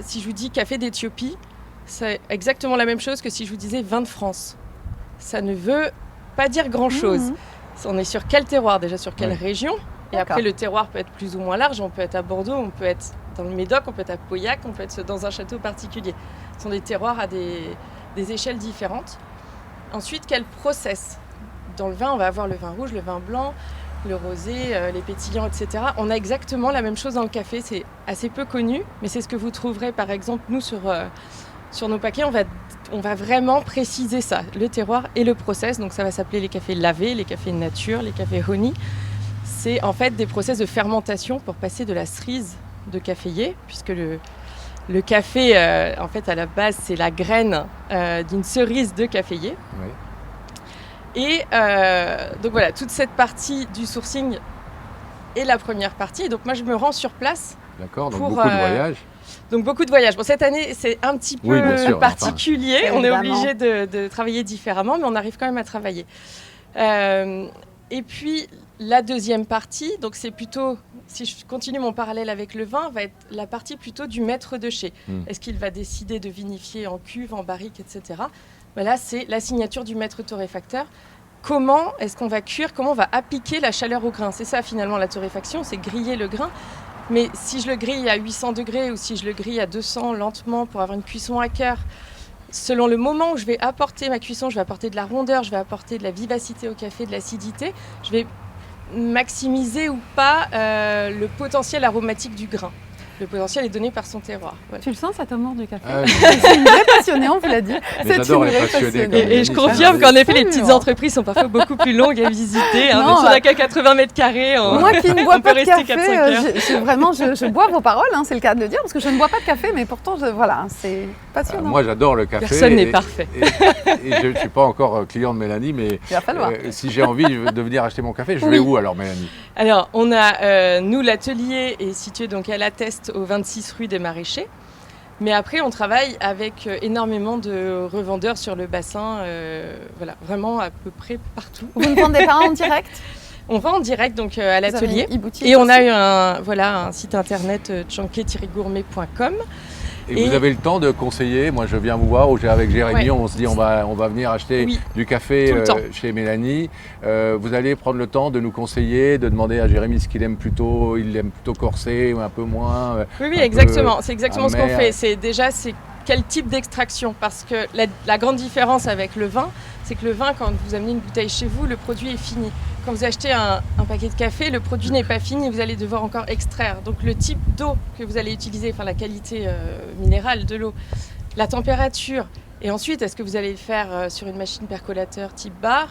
si je vous dis café d'Éthiopie, c'est exactement la même chose que si je vous disais vin de France. Ça ne veut pas dire grand-chose. On est sur quel terroir, déjà sur quelle région. Et après, le terroir peut être plus ou moins large. On peut être à Bordeaux, on peut être dans le Médoc, on peut être à Pauillac, on peut être dans un château particulier. Ce sont des terroirs à des échelles différentes. Ensuite, quel process ? Dans le vin, on va avoir le vin rouge, le vin blanc, le rosé, les pétillants, etc. On a exactement la même chose dans le café. C'est assez peu connu, mais c'est ce que vous trouverez, par exemple, nous, sur nos paquets. On va vraiment préciser ça, le terroir et le process. Donc ça va s'appeler les cafés lavés, les cafés nature, les cafés honey. C'est en fait des process de fermentation pour passer de la cerise de caféier, puisque le café, en fait, à la base, c'est la graine d'une cerise de caféier. Oui. Et donc voilà, toute cette partie du sourcing est la première partie. Donc moi, je me rends sur place. D'accord, donc beaucoup de voyages. Donc beaucoup de voyages. Bon, cette année, c'est un petit peu particulier. Enfin, on est obligé de travailler différemment, mais on arrive quand même à travailler. Et puis, la deuxième partie, donc c'est plutôt, si je continue mon parallèle avec le vin, va être la partie plutôt du maître de chez. Est-ce qu'il va décider de vinifier en cuve, en barrique, etc. Ben là, c'est la signature du maître torréfacteur. Comment est-ce qu'on va cuire, comment on va appliquer la chaleur au grain ? C'est ça finalement la torréfaction, c'est griller le grain. Mais si je le grille à 800 degrés ou si je le grille à 200 lentement pour avoir une cuisson à cœur, selon le moment où je vais apporter ma cuisson, je vais apporter de la rondeur, je vais apporter de la vivacité au café, de l'acidité, je vais maximiser ou pas le potentiel aromatique du grain. Le potentiel est donné par son terroir. Voilà. Tu le sens, cet amour du café C'est une vraie passionnée, on vous l'a dit. J'adore les passionnés. Et je confirme qu'en effet, les petites entreprises sont parfois beaucoup plus longues à visiter. Hein, même si on n'a qu'à 80 mètres carrés, moi qui ne bois pas de café, je bois vos paroles, hein, c'est le cas de le dire, parce que je ne bois pas de café, mais pourtant, voilà, c'est passionnant. Moi, j'adore le café. Personne n'est parfait. Et je ne suis pas encore client de Mélanie, mais si j'ai envie de venir acheter mon café, je vais où alors, Mélanie ? Alors, on a, nous, l'atelier est situé donc à La Teste, au 26 rue des Maraîchers. Mais après, on travaille avec énormément de revendeurs sur le bassin, voilà, vraiment à peu près partout. Vous ne vendez pas en direct ? On vend en direct donc à l'atelier. Et on a eu un site internet tchanké-gourmet.com. Et vous avez le temps de conseiller. Moi, je viens vous voir, avec Jérémy, on se dit on va venir acheter du café chez Mélanie. Vous allez prendre le temps de nous conseiller, de demander à Jérémy ce qu'il aime plutôt. Il aime plutôt corsé ou un peu moins. Oui, exactement. C'est exactement ce qu'on fait. C'est quel type d'extraction. Parce que la grande différence avec le vin, c'est que le vin, quand vous amenez une bouteille chez vous, le produit est fini. Quand vous achetez un paquet de café, le produit n'est pas fini, vous allez devoir encore extraire. Donc le type d'eau que vous allez utiliser, enfin la qualité minérale de l'eau, la température, et ensuite est-ce que vous allez le faire sur une machine percolateur type bar,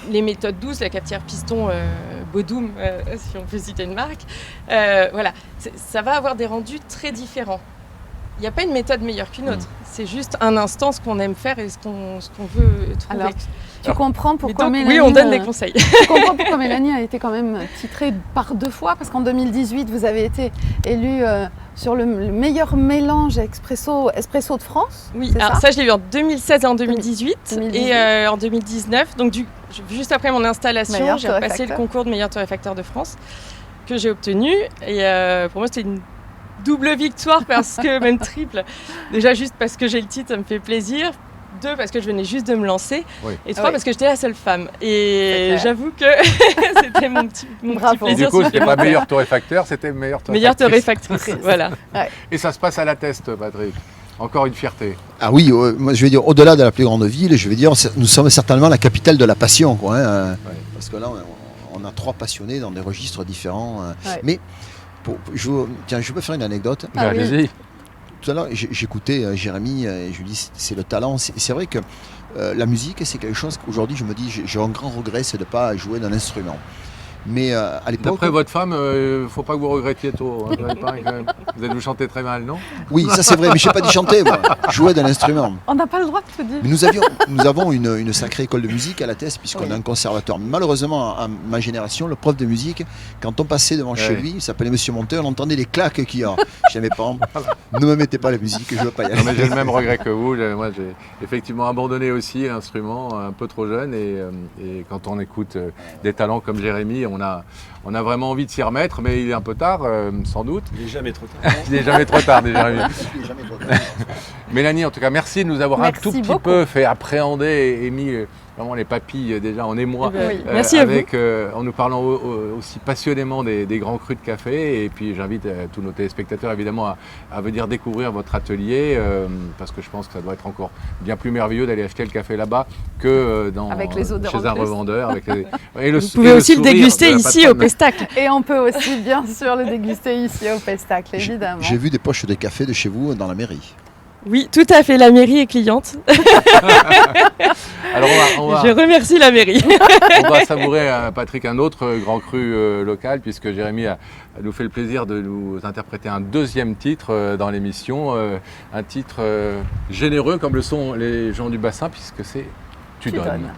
les méthodes douces, la cafetière piston Bodum, si on peut citer une marque, voilà, ça va avoir des rendus très différents. Il n'y a pas une méthode meilleure qu'une autre, c'est juste un instant ce qu'on aime faire et ce qu'on veut trouver. Alors, tu comprends pourquoi Mélanie... Oui, on donne des conseils. Tu comprends pourquoi Mélanie a été quand même titrée par 2 fois, parce qu'en 2018, vous avez été élue sur le meilleur mélange espresso de France. Oui, alors ça je l'ai eu en 2016 et en 2018. Et en 2019, donc juste après mon installation, j'ai repassé le concours de meilleur torréfacteur de France que j'ai obtenu. Et pour moi, c'était une double victoire, parce que même triple. Déjà juste parce que j'ai le titre, ça me fait plaisir. 2, parce que je venais juste de me lancer. Oui. Et 3, parce que j'étais la seule femme. Et j'avoue que c'était mon petit plaisir. Du coup, c'était pas meilleur torréfacteur, c'était meilleur torréfactrice. Voilà. Ouais. Et ça se passe à La Teste, Patrick. Encore une fierté. Ah oui, moi je vais dire, au-delà de la plus grande ville, je vais dire, nous sommes certainement la capitale de la passion, quoi, hein, parce que là, on a 3 passionnés dans des registres différents. Mais je peux faire une anecdote. Allez-y. Tout à l'heure, j'écoutais Jérémy et je lui dis c'est le talent. C'est vrai que la musique, c'est quelque chose qu'aujourd'hui je me dis j'ai un grand regret, c'est de ne pas jouer d'un instrument. Mais à l'époque... D'après votre femme, il ne faut pas que vous regrettiez trop. Hein. Vous allez vous chanter très mal, non? Oui, ça c'est vrai, mais je n'ai pas dit chanter, moi. Je jouais d'un instrument. On n'a pas le droit de tout dire. Mais nous avons une sacrée école de musique à la Teste, puisqu'on a un conservatoire. Malheureusement, à ma génération, le prof de musique, quand on passait devant chez lui, il s'appelait Monsieur Monteur, on entendait les claques qu'il y a. Je mes parents, ne me mettez pas la musique, je ne veux pas y aller. Non, mais j'ai le même regret que vous. Moi, j'ai effectivement abandonné aussi l'instrument un peu trop jeune. Et quand on écoute des talents comme Jérémy, on a vraiment envie de s'y remettre, mais il est un peu tard, sans doute. Il n'est jamais trop tard. Il n'est jamais trop tard, déjà. Mélanie, en tout cas, merci de nous avoir un tout petit peu fait appréhender et mis vraiment les papilles déjà en émoi. Merci à vous. En nous parlant aussi passionnément des grands crus de café. Et puis j'invite tous nos téléspectateurs évidemment à venir découvrir votre atelier parce que je pense que ça doit être encore bien plus merveilleux d'aller acheter le café là-bas que chez un revendeur. Vous pouvez aussi le déguster ici au Pestacle. Et on peut aussi bien sûr le déguster ici au Pestacle, évidemment. J'ai vu des poches de café de chez vous dans la mairie. Oui, tout à fait, la mairie est cliente. Alors je remercie la mairie. On va savourer, Patrick, un autre grand cru local, puisque Jérémy nous fait le plaisir de nous interpréter un deuxième titre dans l'émission, un titre généreux comme le sont les gens du bassin, puisque c'est Tu donnes.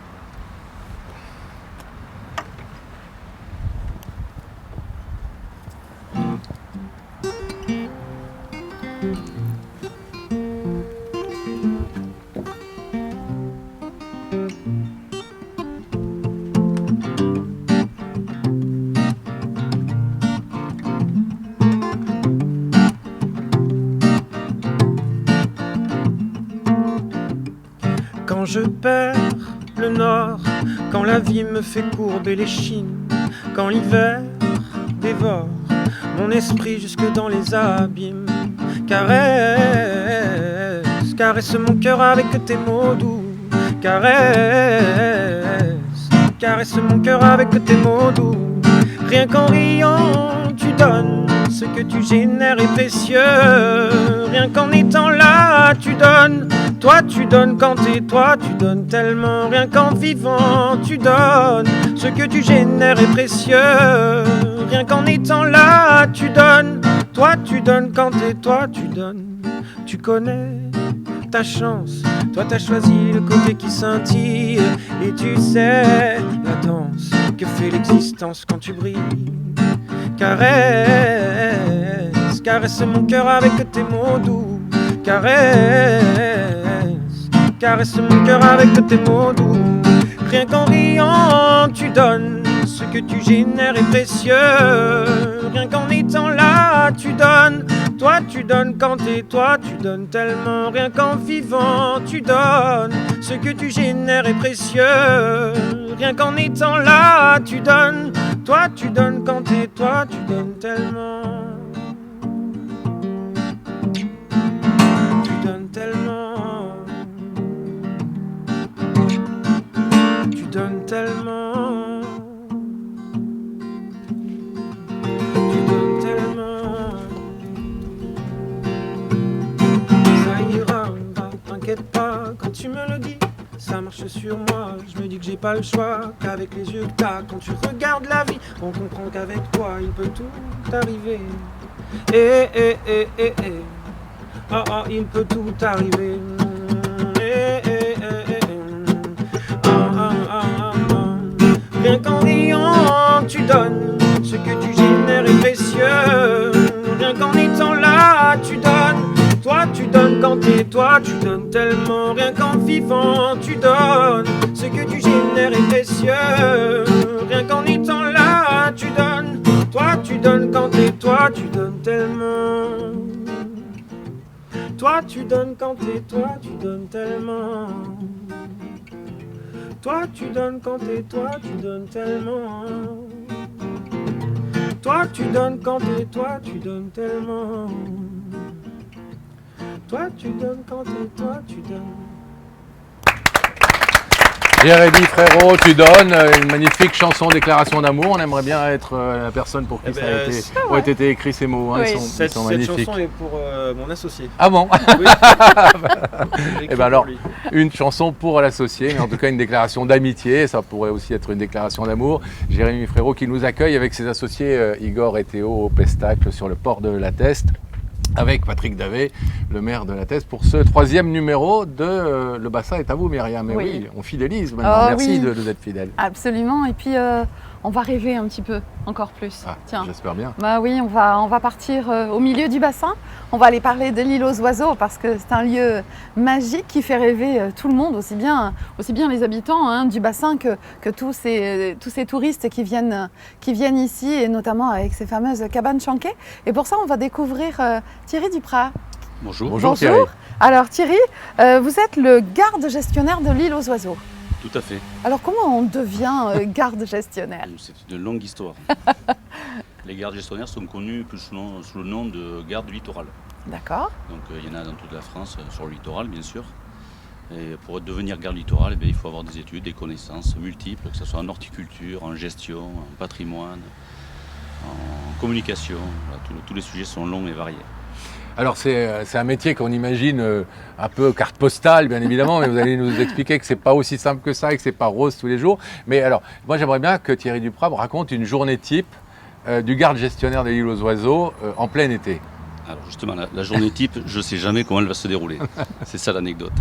Quand je perds le nord, quand la vie me fait courber les chines, quand l'hiver dévore mon esprit jusque dans les abîmes, caresse, caresse mon cœur avec tes mots doux, caresse, caresse mon cœur avec tes mots doux. Rien qu'en riant, tu donnes, ce que tu génères est précieux. Rien qu'en étant là, tu donnes. Toi tu donnes quand t'es toi, tu donnes tellement. Rien qu'en vivant, tu donnes. Ce que tu génères est précieux. Rien qu'en étant là, tu donnes. Toi tu donnes quand t'es toi, tu donnes. Tu connais ta chance. Toi t'as choisi le côté qui scintille. Et tu sais la danse que fait l'existence quand tu brilles. Caresse, caresse mon cœur avec tes mots doux. Caresse, caresse mon cœur avec tes mots doux. Rien qu'en riant, tu donnes. Ce que tu génères est précieux. Rien qu'en étant là, tu donnes. Toi, tu donnes quand t'es toi, tu donnes tellement. Rien qu'en vivant, tu donnes. Ce que tu génères est précieux. Rien qu'en étant là, tu donnes. Toi, tu donnes quand t'es toi, tu donnes tellement. Tu donnes tellement. Tu donnes tellement. Tu donnes tellement. Ça ira, t'inquiète pas, quand tu me le dis. Ça marche sur moi, je me dis que j'ai pas le choix. Qu'avec les yeux que t'as, quand tu regardes la vie, on comprend qu'avec toi, il peut tout arriver. Oh oh, il peut tout arriver. Rien qu'en riant, tu donnes. Ce que tu génères est précieux. Rien qu'en étant là, tu donnes. Toi tu donnes quand t'es toi, tu donnes tellement. Rien qu'en vivant, tu donnes. Ce que tu génères est précieux. Rien qu'en étant là, tu donnes. Toi tu donnes quand t'es toi, tu donnes tellement. Toi tu donnes quand t'es toi, tu donnes tellement. Toi tu donnes quand t'es toi, tu donnes tellement. Toi tu donnes quand t'es toi, tu donnes tellement. Toi tu donnes quand t'es toi, tu donnes. Jérémy Frérot, tu donnes une magnifique chanson déclaration d'amour. On aimerait bien être la personne pour qui ont été écrits ces mots. Oui. Ils sont magnifiques. Cette chanson est pour mon associé. Ah bon? Oui. Et bien alors, une chanson pour l'associé, mais en tout cas une déclaration d'amitié. Ça pourrait aussi être une déclaration d'amour. Jérémy Frérot qui nous accueille avec ses associés Igor et Théo au Pestacle sur le port de la Teste, avec Patrick Davet, le maire de la Teste, pour ce 3e numéro de Le Bassin est à vous, Myriam. Mais oui, on fidélise maintenant. Merci de nous être fidèles. Absolument. Et puis, on va rêver un petit peu, encore plus. Tiens. J'espère bien. Bah oui, on va partir au milieu du bassin. On va aller parler de l'île aux oiseaux parce que c'est un lieu magique qui fait rêver tout le monde, aussi bien les habitants du bassin que tous ces touristes qui viennent ici, et notamment avec ces fameuses cabanes chanquées. Et pour ça, on va découvrir Thierry Duprat. Bonjour. Bonjour Thierry. Alors Thierry, vous êtes le garde gestionnaire de l'île aux oiseaux. Tout à fait. Alors comment on devient garde gestionnaire? C'est une longue histoire. Les gardes gestionnaires sont connus plus sous le nom de garde littorale. D'accord. Donc il y en a dans toute la France, sur le littoral bien sûr. Et pour devenir garde littoral, il faut avoir des études, des connaissances multiples, que ce soit en horticulture, en gestion, en patrimoine, en communication. Voilà, tous les sujets sont longs et variés. Alors c'est un métier qu'on imagine un peu carte postale bien évidemment, mais vous allez nous expliquer que c'est pas aussi simple que ça et que c'est pas rose tous les jours. Mais alors moi j'aimerais bien que Thierry Duprat me raconte une journée type du garde gestionnaire de l'île aux oiseaux en plein été. Alors justement la journée type, je sais jamais comment elle va se dérouler. C'est ça l'anecdote.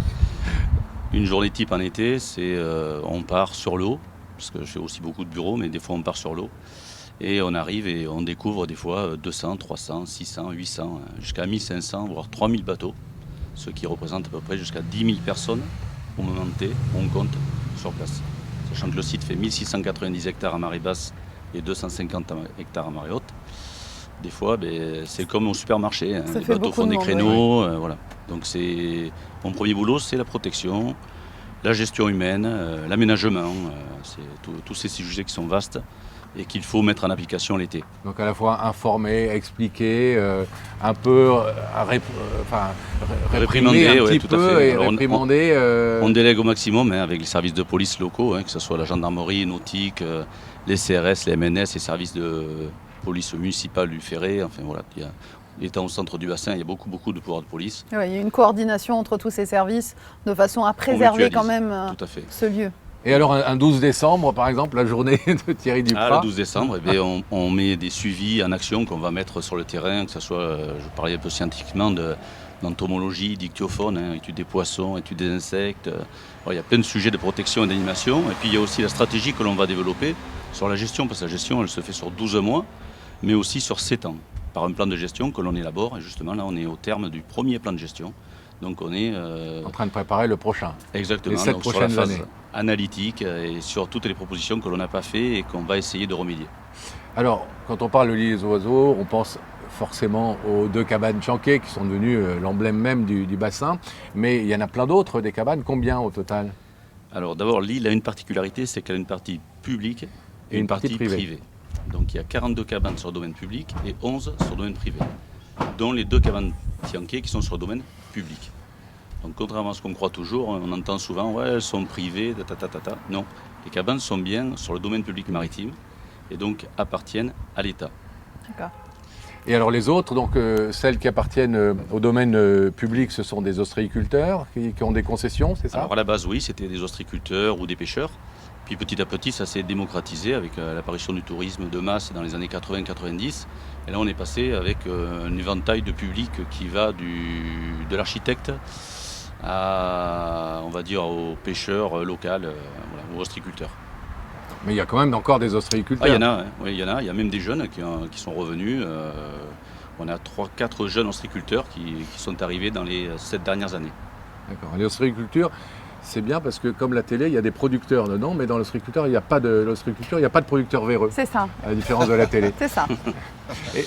Une journée type en été, c'est on part sur l'eau, parce que je fais aussi beaucoup de bureaux, mais des fois on part sur l'eau. Et on arrive et on découvre des fois 200, 300, 600, 800, jusqu'à 1500, voire 3000 bateaux, ce qui représente à peu près jusqu'à 10 000 personnes au moment T, on compte sur place. Sachant que le site fait 1690 hectares à marée basse et 250 hectares à marée haute. Des fois, c'est comme au supermarché, les bateaux font des créneaux. Voilà. Donc mon premier boulot, c'est la protection, la gestion humaine, l'aménagement, c'est tous ces sujets qui sont vastes et qu'il faut mettre en application l'été. Donc à la fois informer, expliquer, un peu réprimer un petit peu et réprimander. On délègue au maximum avec les services de police locaux, que ce soit la gendarmerie, nautique, les CRS, les MNS, les services de police municipale du Ferré. Enfin voilà, étant au centre du bassin, il y a beaucoup de pouvoirs de police. Oui, il y a une coordination entre tous ces services de façon à préserver quand même ce lieu. Et alors un 12 décembre, par exemple, la journée de Thierry Duprat. Le 12 décembre, on met des suivis en action qu'on va mettre sur le terrain, que ce soit, je parlais un peu scientifiquement, d'entomologie, dictiophone, étude des poissons, étude des insectes. Il y a plein de sujets de protection et d'animation. Et puis il y a aussi la stratégie que l'on va développer sur la gestion, parce que la gestion, elle se fait sur 12 mois, mais aussi sur 7 ans, par un plan de gestion que l'on élabore. Et justement, là, on est au terme du premier plan de gestion. Donc on est en train de préparer le prochain. Exactement. Les 7 prochaines sur la phase années. Analytique et sur toutes les propositions que l'on n'a pas fait et qu'on va essayer de remédier. Alors, quand on parle de l'île aux oiseaux, on pense forcément aux 2 cabanes chanquées qui sont devenues l'emblème même du bassin, mais il y en a plein d'autres, des cabanes. Combien au total? Alors d'abord, l'île a une particularité, c'est qu'elle a une partie publique et une partie privée. Donc il y a 42 cabanes sur le domaine public et 11 sur le domaine privé, dont les 2 cabanes chanquées qui sont sur le domaine public. Donc contrairement à ce qu'on croit toujours, on entend souvent « elles sont privées, ta. » Non, les cabanes sont bien sur le domaine public maritime et donc appartiennent à l'État. D'accord. Et alors les autres, donc celles qui appartiennent au domaine public, ce sont des ostréiculteurs qui ont des concessions, c'est ça? Alors à la base, oui, c'était des ostréiculteurs ou des pêcheurs. Puis petit à petit, ça s'est démocratisé avec l'apparition du tourisme de masse dans les années 80-90. Et là, on est passé avec un éventail de public qui va de l'architecte on va dire, aux pêcheurs locaux, aux ostréiculteurs. Mais il y a quand même encore des ostréiculteurs. Il y en a, il y a même des jeunes qui sont revenus. On a 3-4 jeunes ostréiculteurs qui sont arrivés dans les 7 dernières années. D'accord. Les ostréicultures, c'est bien parce que comme la télé, il y a des producteurs dedans, mais dans l'ostréiculture, il n'y a pas de producteur véreux. C'est ça. À la différence de la télé. C'est ça.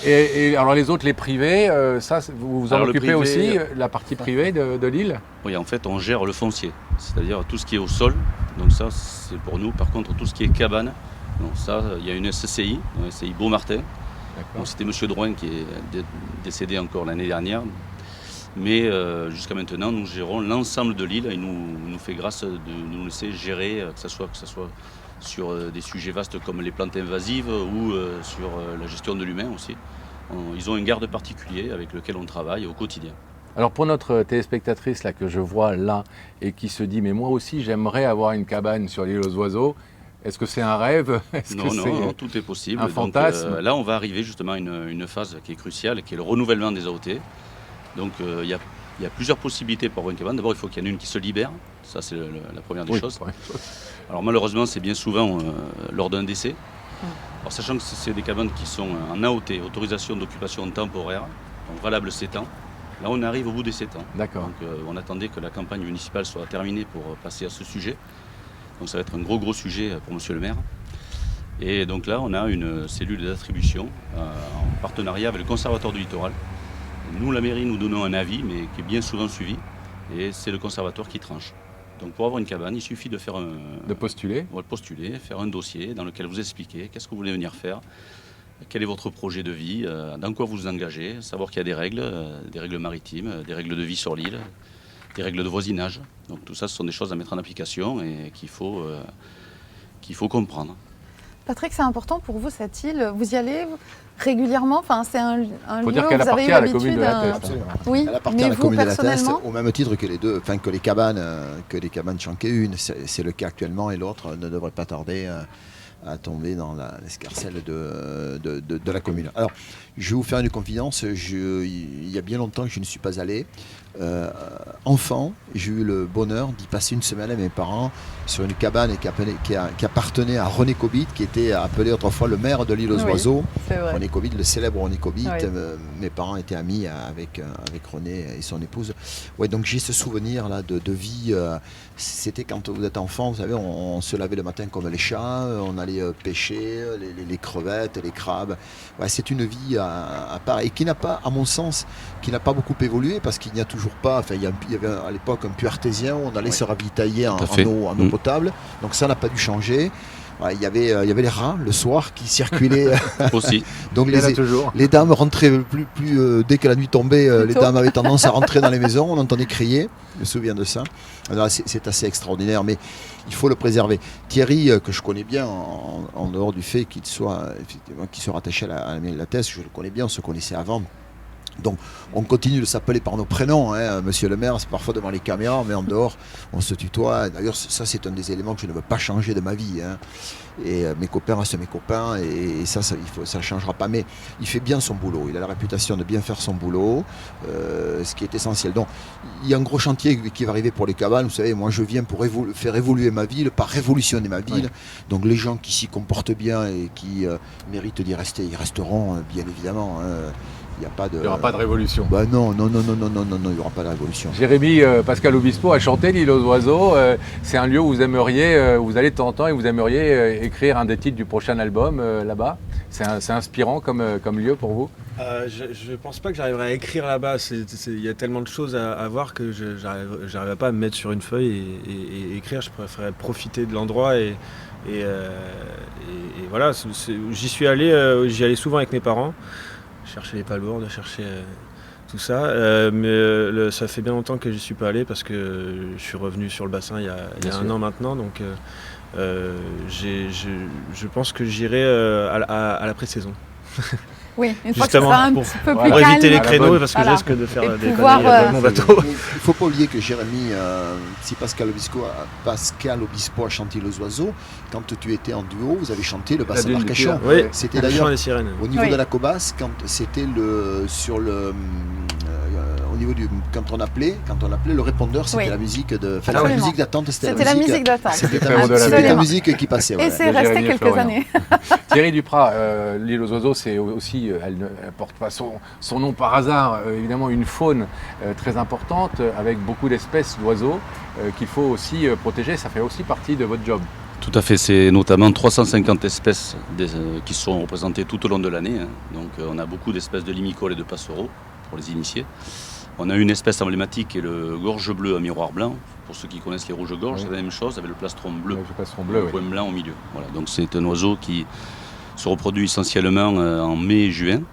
Et alors les autres, les privés, ça, vous vous en occupez aussi, la partie privée de l'île? Oui, en fait, on gère le foncier, c'est-à-dire tout ce qui est au sol. Donc ça, c'est pour nous. Par contre, tout ce qui est cabane, donc ça, il y a une SCI, une SCI Beaumartin. C'était M. Drouin qui est décédé encore l'année dernière. Mais jusqu'à maintenant, nous gérons l'ensemble de l'île et il nous fait grâce de nous laisser gérer, que ce soit sur des sujets vastes comme les plantes invasives ou sur la gestion de l'humain aussi. Ils ont un garde particulier avec lequel on travaille au quotidien. Alors pour notre téléspectatrice là, que je vois là et qui se dit « mais moi aussi j'aimerais avoir une cabane sur l'île aux oiseaux », est-ce que c'est un rêve? Non, tout est possible. Un fantasme. Donc, là, on va arriver justement à une phase qui est cruciale, qui est le renouvellement des AOT. Donc il y a plusieurs possibilités pour avoir une cabane. D'abord, il faut qu'il y en ait une qui se libère. Ça, c'est la première des choses. Alors malheureusement, c'est bien souvent lors d'un décès. Alors, sachant que c'est des cabanes qui sont en AOT, autorisation d'occupation temporaire, donc valable 7 ans. Là, on arrive au bout des 7 ans. D'accord. Donc on attendait que la campagne municipale soit terminée pour passer à ce sujet. Donc ça va être un gros sujet pour monsieur le maire. Et donc là, on a une cellule d'attribution en partenariat avec le conservatoire du littoral. Nous, la mairie, nous donnons un avis, mais qui est bien souvent suivi. Et c'est le conservatoire qui tranche. Donc pour avoir une cabane, il suffit de faire postuler, faire un dossier dans lequel vous expliquez qu'est-ce que vous voulez venir faire, quel est votre projet de vie, dans quoi vous vous engagez, savoir qu'il y a des règles maritimes, des règles de vie sur l'île, des règles de voisinage. Donc tout ça, ce sont des choses à mettre en application et qu'il faut comprendre. Patrick, c'est important pour vous cette île. Vous y allez régulièrement. Enfin, c'est un lieu où vous avez eu à la commune de la Teste. Oui, elle appartient à la commune de la Teste au même titre que les cabanes Chanquet, une, c'est le cas actuellement, et l'autre ne devrait pas tarder à tomber dans l'escarcelle de la commune. Alors, je vais vous faire une confidence. Il y a bien longtemps que je ne suis pas allé. Enfant, j'ai eu le bonheur d'y passer une semaine avec mes parents sur une cabane qui appartenait à René Cobit, qui était appelé autrefois le maire de l'île aux oiseaux. René Cobit, le célèbre René Cobit. Oui. Mes parents étaient amis avec René et son épouse. Ouais, donc j'ai ce souvenir là de vie. C'était quand vous êtes enfant, vous savez, on se lavait le matin comme les chats, on allait pêcher les crevettes, les crabes. Ouais, c'est une vie à part et qui n'a pas, à mon sens, qui n'a pas beaucoup évolué parce qu'il n'y a toujours pas. Enfin, il y avait à l'époque un puits artésien où on allait se ravitailler en eau potable. Donc ça n'a pas dû changer. Ouais, il y avait les rats le soir qui circulaient aussi. Donc les dames rentraient dès que la nuit tombait, les dames avaient tendance à rentrer dans les maisons, on entendait crier, je me souviens de ça. Alors, c'est assez extraordinaire, mais il faut le préserver. Thierry, que je connais bien en dehors du fait qu'il soit rattaché à la Teste, je le connais bien, on se connaissait avant. Donc on continue de s'appeler par nos prénoms, hein. Monsieur le maire, c'est parfois devant les caméras, mais en dehors on se tutoie. D'ailleurs ça c'est un des éléments que je ne veux pas changer de ma vie, hein. Et mes copains restent mes copains et ça ne changera pas. Mais il fait bien son boulot, il a la réputation de bien faire son boulot, ce qui est essentiel. Donc il y a un gros chantier qui va arriver pour les cabanes. Vous savez, moi je viens pour faire évoluer ma ville, pas révolutionner ma ville. Oui. Donc les gens qui s'y comportent bien et qui méritent d'y rester, ils resteront bien évidemment, hein. Il n'y aura pas de révolution. Bah non, il n'y aura pas de révolution. Jérémy Pascal Obispo a chanté l'île aux oiseaux. C'est un lieu où vous aimeriez, vous allez de temps en temps et vous aimeriez écrire un des titres du prochain album là-bas. C'est inspirant comme lieu pour vous? Je ne pense pas que j'arriverai à écrire là-bas. Il y a tellement de choses à voir que je n'arriverai pas à me mettre sur une feuille et écrire. Je préférerais profiter de l'endroit et voilà. J'y allais souvent avec mes parents. Chercher les palourdes, chercher tout ça. Mais ça fait bien longtemps que je n'y suis pas allé parce que je suis revenu sur le bassin il y a un an maintenant. Donc je pense que j'irai à la pré-saison. Oui, une fois que ça sera un petit peu plus calme. Pour éviter les créneaux parce que je risque de faire des conneries avec mon bateau. Il ne faut pas oublier que Jérémy, si Pascal Obispo a chanté Les Oiseaux, quand tu étais en duo, vous avez chanté le bassin d'Arcachon. Oui, c'était d'ailleurs au niveau de la Cobasse, quand c'était au niveau quand on appelait le répondeur, c'était la musique la musique d'attente, c'était la musique d'attente. C'était la musique qui passait. Et c'est resté quelques années. Thierry Duprat, l'île aux oiseaux, c'est aussi, elle ne porte pas son nom par hasard, évidemment une faune très importante avec beaucoup d'espèces d'oiseaux qu'il faut aussi protéger. Ça fait aussi partie de votre job. Tout à fait, c'est notamment 350 espèces qui sont représentées tout au long de l'année. Hein. Donc on a beaucoup d'espèces de limicoles et de passereaux pour les initiés. On a une espèce emblématique qui est le gorge bleu à miroir blanc. Pour ceux qui connaissent les rouges-gorges, c'est la même chose avec le plastron bleu, le point blanc au milieu. Voilà. Donc c'est un oiseau qui se reproduit essentiellement en mai et juin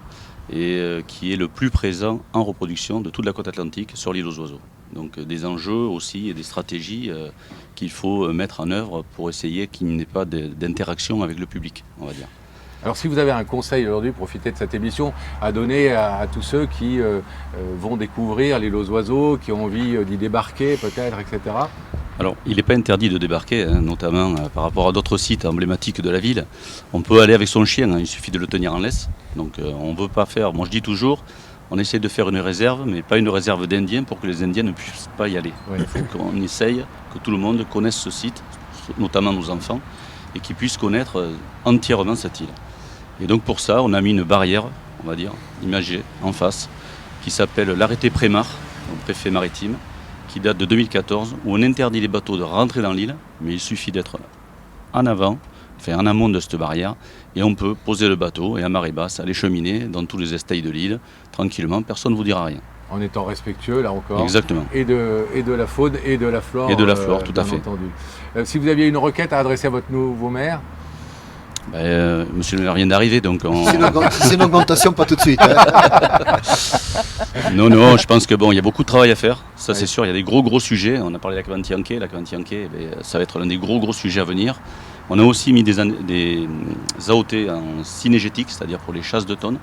et qui est le plus présent en reproduction de toute la côte atlantique sur l'île aux oiseaux. Donc des enjeux aussi et des stratégies qu'il faut mettre en œuvre pour essayer qu'il n'y ait pas d'interaction avec le public, on va dire. Alors si vous avez un conseil aujourd'hui, profitez de cette émission, à donner à tous ceux qui vont découvrir l'île aux oiseaux, qui ont envie d'y débarquer peut-être, etc. Alors il n'est pas interdit de débarquer, notamment par rapport à d'autres sites emblématiques de la ville. On peut aller avec son chien, il suffit de le tenir en laisse. Donc on ne veut pas faire, moi je dis toujours, on essaie de faire une réserve, mais pas une réserve d'Indiens pour que les Indiens ne puissent pas y aller. Il faut qu'on essaye que tout le monde connaisse ce site, notamment nos enfants, et qu'ils puissent connaître entièrement cette île. Et donc pour ça, on a mis une barrière, on va dire, imagée, en face, qui s'appelle l'arrêté Prémar, donc préfet maritime, qui date de 2014, où on interdit les bateaux de rentrer dans l'île, mais il suffit d'être en avant, enfin en amont de cette barrière, et on peut poser le bateau et à marée basse, aller cheminer dans tous les estailles de l'île, tranquillement, personne ne vous dira rien. En étant respectueux, là encore. Exactement. Et de la faune et de la flore. Et de la flore, tout à fait. Entendu. Si vous aviez une requête à adresser à votre nouveau maire? Monsieur le maire vient d'arriver, donc c'est une augmentation, pas tout de suite. Hein. Non, je pense que il y a beaucoup de travail à faire, ça c'est sûr, il y a des gros sujets, on a parlé de la Cavantianquet, ça va être l'un des gros sujets à venir. On a aussi mis des AOT en cinégétique, c'est-à-dire pour les chasses de tonnes,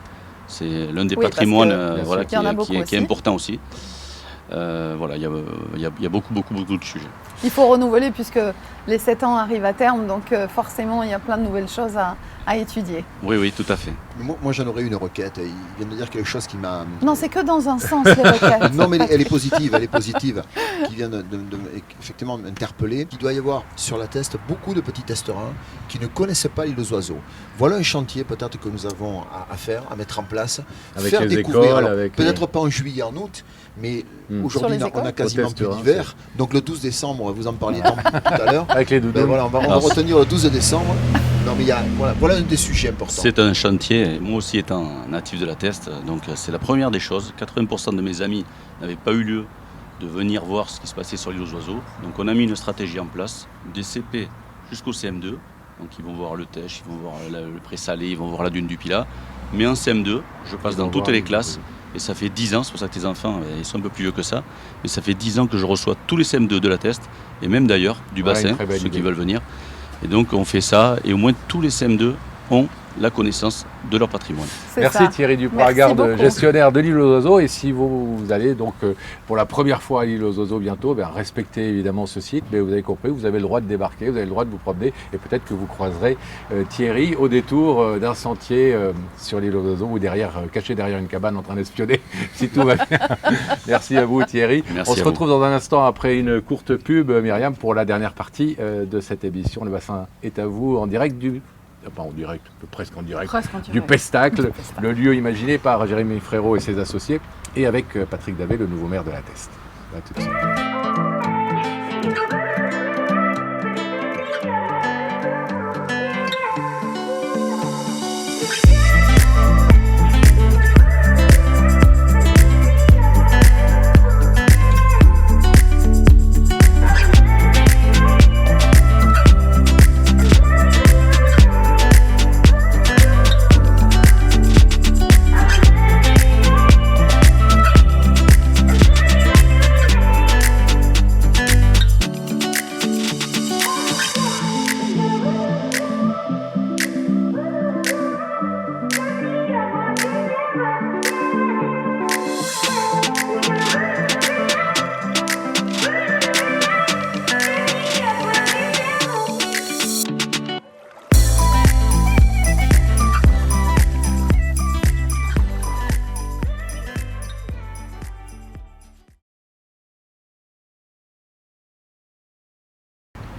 c'est l'un des patrimoines qui est important aussi. Il y a beaucoup de sujets. Il faut renouveler puisque les 7 ans arrivent à terme, donc forcément il y a plein de nouvelles choses à étudier. Oui, tout à fait. Moi j'en aurais une requête, il vient de dire quelque chose qui m'a... Non, c'est que dans un sens les requêtes. Non mais elle est positive, qui vient effectivement m'interpeller. Il doit y avoir sur la Teste beaucoup de petits testerins qui ne connaissent pas l'île aux oiseaux. Voilà un chantier peut-être que nous avons à faire, à mettre en place, avec faire les découvrir, écoles, peut-être pas en juillet, en août, mais aujourd'hui on a quasiment plus d'hiver, donc le 12 décembre, vous en parliez tout à l'heure. Avec les doudous. On va retenir le 12 décembre. Non mais voilà un des sujets importants. C'est un chantier, moi aussi étant natif de la Teste, donc c'est la première des choses. 80% de mes amis n'avaient pas eu lieu de venir voir ce qui se passait sur l'île aux oiseaux. Donc on a mis une stratégie en place, des CP jusqu'au CM2. Donc ils vont voir le Tèche, ils vont voir le Pré-Salé, ils vont voir la dune du Pilat. Mais en CM2, je passe dans toutes les classes. Et ça fait 10 ans, c'est pour ça que tes enfants, ils sont un peu plus vieux que ça, mais ça fait 10 ans que je reçois tous les CM2 de la Teste, et même d'ailleurs du bassin, ceux qui veulent venir. Et donc on fait ça, et au moins tous les CM2 ont la connaissance de leur patrimoine. Merci Thierry Duprat-Garde, gestionnaire de l'île aux oiseaux. Et si vous allez donc pour la première fois à l'île aux oiseaux bientôt, respectez évidemment ce site, mais vous avez compris, vous avez le droit de débarquer, vous avez le droit de vous promener, et peut-être que vous croiserez Thierry au détour d'un sentier sur l'île aux oiseaux, ou caché derrière une cabane en train d'espionner, si tout va bien. Merci à vous Thierry. Merci. On se retrouve dans un instant après une courte pub, Myriam, pour la dernière partie de cette émission. Le bassin est à vous en direct presque en direct, du Pestacle, le lieu imaginé par Jérémy Frérot et ses associés, et avec Patrick Davet, le nouveau maire de la Teste. À tout de suite.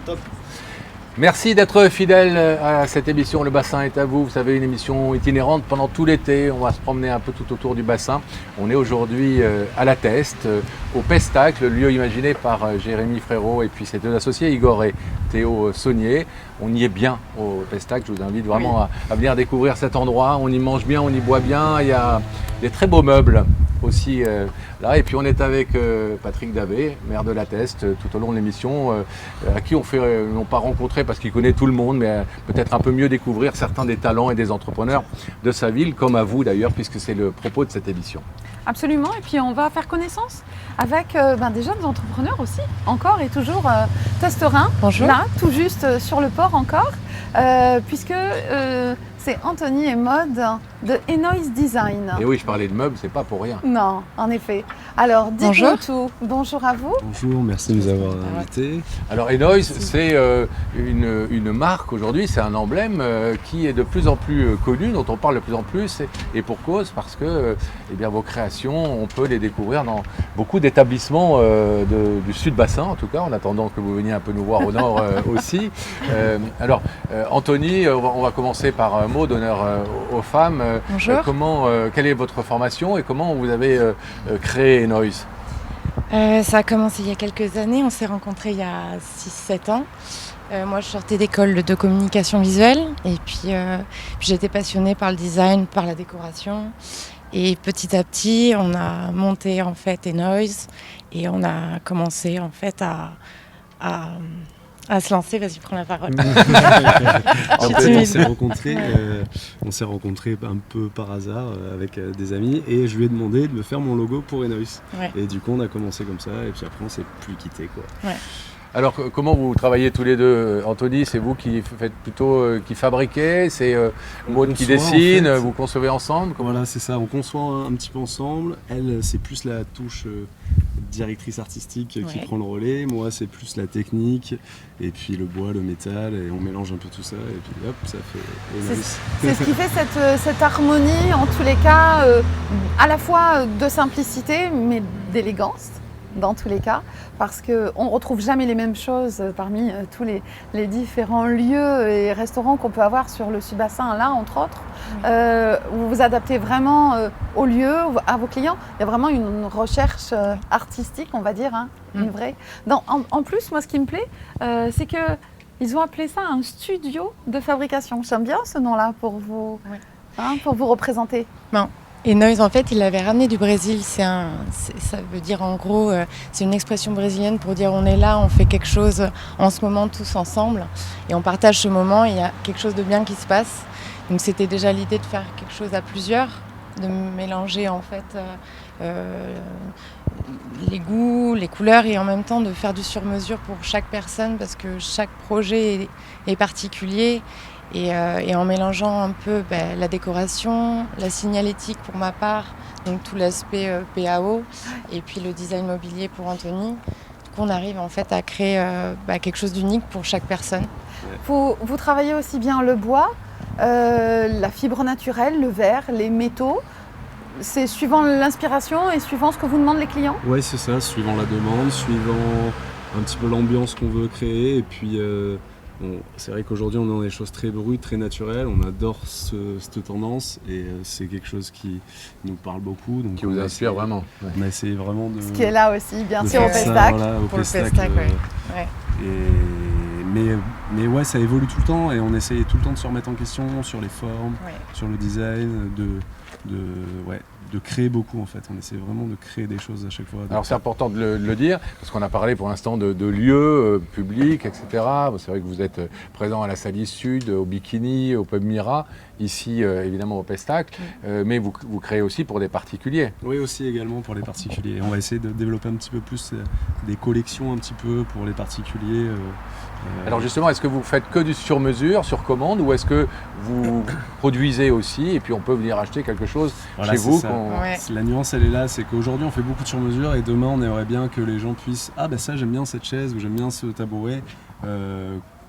Top. Merci d'être fidèle à cette émission. Le bassin est à vous. Vous savez, une émission itinérante pendant tout l'été. On va se promener un peu tout autour du bassin. On est aujourd'hui à la Teste, au Pestacle, le lieu imaginé par Jérémy Frérot et puis ses deux associés, Igor et Théo Saunier. On y est bien au Pestacle. Je vous invite vraiment à venir découvrir cet endroit. On y mange bien, on y boit bien. Il y a des très beaux meubles aussi là. Et puis on est avec Patrick Davé, maire de La Teste, tout au long de l'émission, à qui on n'a pas rencontré parce qu'il connaît tout le monde, mais peut-être un peu mieux découvrir certains des talents et des entrepreneurs de sa ville, comme à vous d'ailleurs, puisque c'est le propos de cette émission. Absolument, et puis on va faire connaissance avec des jeunes entrepreneurs aussi, encore et toujours Testerin, là, tout juste sur le port encore, puisque c'est Anthony et Maud de Enoise Design. Et oui, je parlais de meubles, c'est pas pour rien. Non, en effet. Alors, dites-nous tout. Bonjour à vous. Bonjour, merci de nous avoir invités. Alors, Enoise, c'est une marque aujourd'hui, c'est un emblème qui est de plus en plus connu, dont on parle de plus en plus, et pour cause, parce que vos créations, on peut les découvrir dans beaucoup d'établissements du Sud-Bassin, en tout cas, en attendant que vous veniez un peu nous voir au nord aussi. Alors, Anthony, on va commencer par mot d'honneur aux femmes. Bonjour. Quelle est votre formation et comment vous avez créé Enoise ? Ça a commencé il y a quelques années, on s'est rencontrés il y a 6-7 ans. Moi je sortais d'école de communication visuelle et puis j'étais passionnée par le design, par la décoration. Et petit à petit on a monté en fait Enoise et on a commencé en fait à se lancer. Vas-y, prends la parole. En fait, on s'est rencontrés un peu par hasard avec des amis et je lui ai demandé de me faire mon logo pour Enoise. Ouais. Et du coup, on a commencé comme ça et puis après, on s'est plus quitté, quoi. Ouais. Alors, comment vous travaillez tous les deux ? Anthony, c'est vous qui faites plutôt, qui fabriquez, c'est Maud qui dessine, en fait, vous concevez ensemble ? Voilà, c'est ça, on conçoit un petit peu ensemble. Elle, c'est plus la touche directrice artistique qui prend le relais. Moi, c'est plus la technique et puis le bois, le métal, et on mélange un peu tout ça et puis hop, ça fait Enoise. C'est ce qui fait cette harmonie, en tous les cas, à la fois de simplicité, mais d'élégance. Dans tous les cas, parce qu'on ne retrouve jamais les mêmes choses parmi tous les différents lieux et restaurants qu'on peut avoir sur le Sud-Bassin, là, entre autres. Vous vous adaptez vraiment au lieu, à vos clients. Il y a vraiment une recherche artistique, on va dire, une vraie. En plus, moi, ce qui me plaît, c'est qu'ils ont appelé ça un studio de fabrication. J'aime bien ce nom-là pour vous, pour vous représenter. Non. Enoise, en fait, il l'avait ramené du Brésil. Ça veut dire, en gros, c'est une expression brésilienne pour dire on est là, on fait quelque chose en ce moment tous ensemble et on partage ce moment et il y a quelque chose de bien qui se passe. Donc c'était déjà l'idée de faire quelque chose à plusieurs, de mélanger en fait les goûts, les couleurs et en même temps de faire du sur-mesure pour chaque personne parce que chaque projet est particulier. Et en mélangeant un peu la décoration, la signalétique pour ma part, donc tout l'aspect PAO, et puis le design mobilier pour Anthony, qu'on arrive en fait à créer quelque chose d'unique pour chaque personne. Vous travaillez aussi bien le bois, la fibre naturelle, le verre, les métaux. C'est suivant l'inspiration et suivant ce que vous demandent les clients ? Oui, c'est ça, suivant la demande, suivant un petit peu l'ambiance qu'on veut créer et puis... c'est vrai qu'aujourd'hui on est dans des choses très brutes, très naturelles, on adore cette tendance et c'est quelque chose qui nous parle beaucoup. Donc qui vous inspire vraiment. On a essayé vraiment de... Ce qui est là aussi, bien sûr, au Pestac. Voilà, au Pestac, mais ouais, ça évolue tout le temps et on essaye tout le temps de se remettre en question sur les formes, sur le design, de créer beaucoup en fait. On essaie vraiment de créer des choses à chaque fois. Alors c'est important de le dire, parce qu'on a parlé pour l'instant de lieux publics, etc. C'est vrai que vous êtes présent à la Salis Sud, au Bikini, au Pub Mira, ici évidemment au Pestac, mais vous créez aussi pour des particuliers. Oui, aussi également pour les particuliers. On va essayer de développer un petit peu plus des collections un petit peu pour les particuliers. Alors justement, est-ce que vous faites que du sur-mesure, sur commande, ou est-ce que vous produisez aussi et puis on peut venir acheter quelque chose chez vous La nuance elle est là, c'est qu'aujourd'hui on fait beaucoup de sur-mesure et demain on aimerait bien que les gens puissent ça j'aime bien cette chaise ou j'aime bien ce tabouret,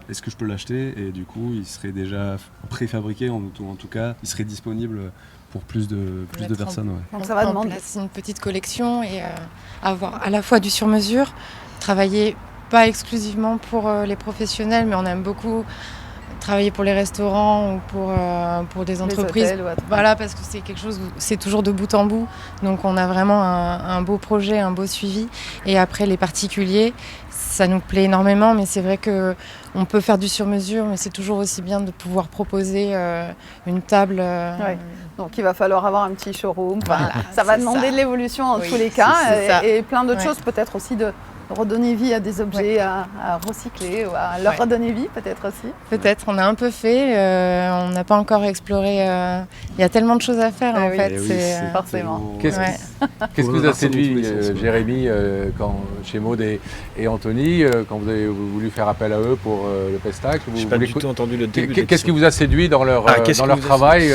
est-ce que je peux l'acheter ? Et du coup il serait déjà préfabriqué, en tout cas il serait disponible pour plus de personnes. Donc ça va demander une petite collection et avoir à la fois du sur-mesure, travailler pas exclusivement pour les professionnels, mais on aime beaucoup travailler pour les restaurants ou pour des entreprises. Voilà, parce que c'est quelque chose, c'est toujours de bout en bout. Donc on a vraiment un beau projet, un beau suivi. Et après les particuliers, ça nous plaît énormément, mais c'est vrai qu'on peut faire du sur-mesure, mais c'est toujours aussi bien de pouvoir proposer une table. Ouais. Donc il va falloir avoir un petit showroom. Voilà, ça va demander de l'évolution en tous les cas et plein d'autres choses, peut-être aussi de redonner vie à des objets à recycler ou à leur redonner vie peut-être aussi. Peut-être, on a un peu fait, on n'a pas encore exploré. Il y a tellement de choses à faire en fait. C'est forcément. Qu'est-ce qui vous a séduit, Jérémy, chez Maud et Anthony, quand vous avez voulu faire appel à eux pour le Pestacle? Je n'ai pas du tout entendu le début. Qu'est-ce qui vous a séduit dans leur travail?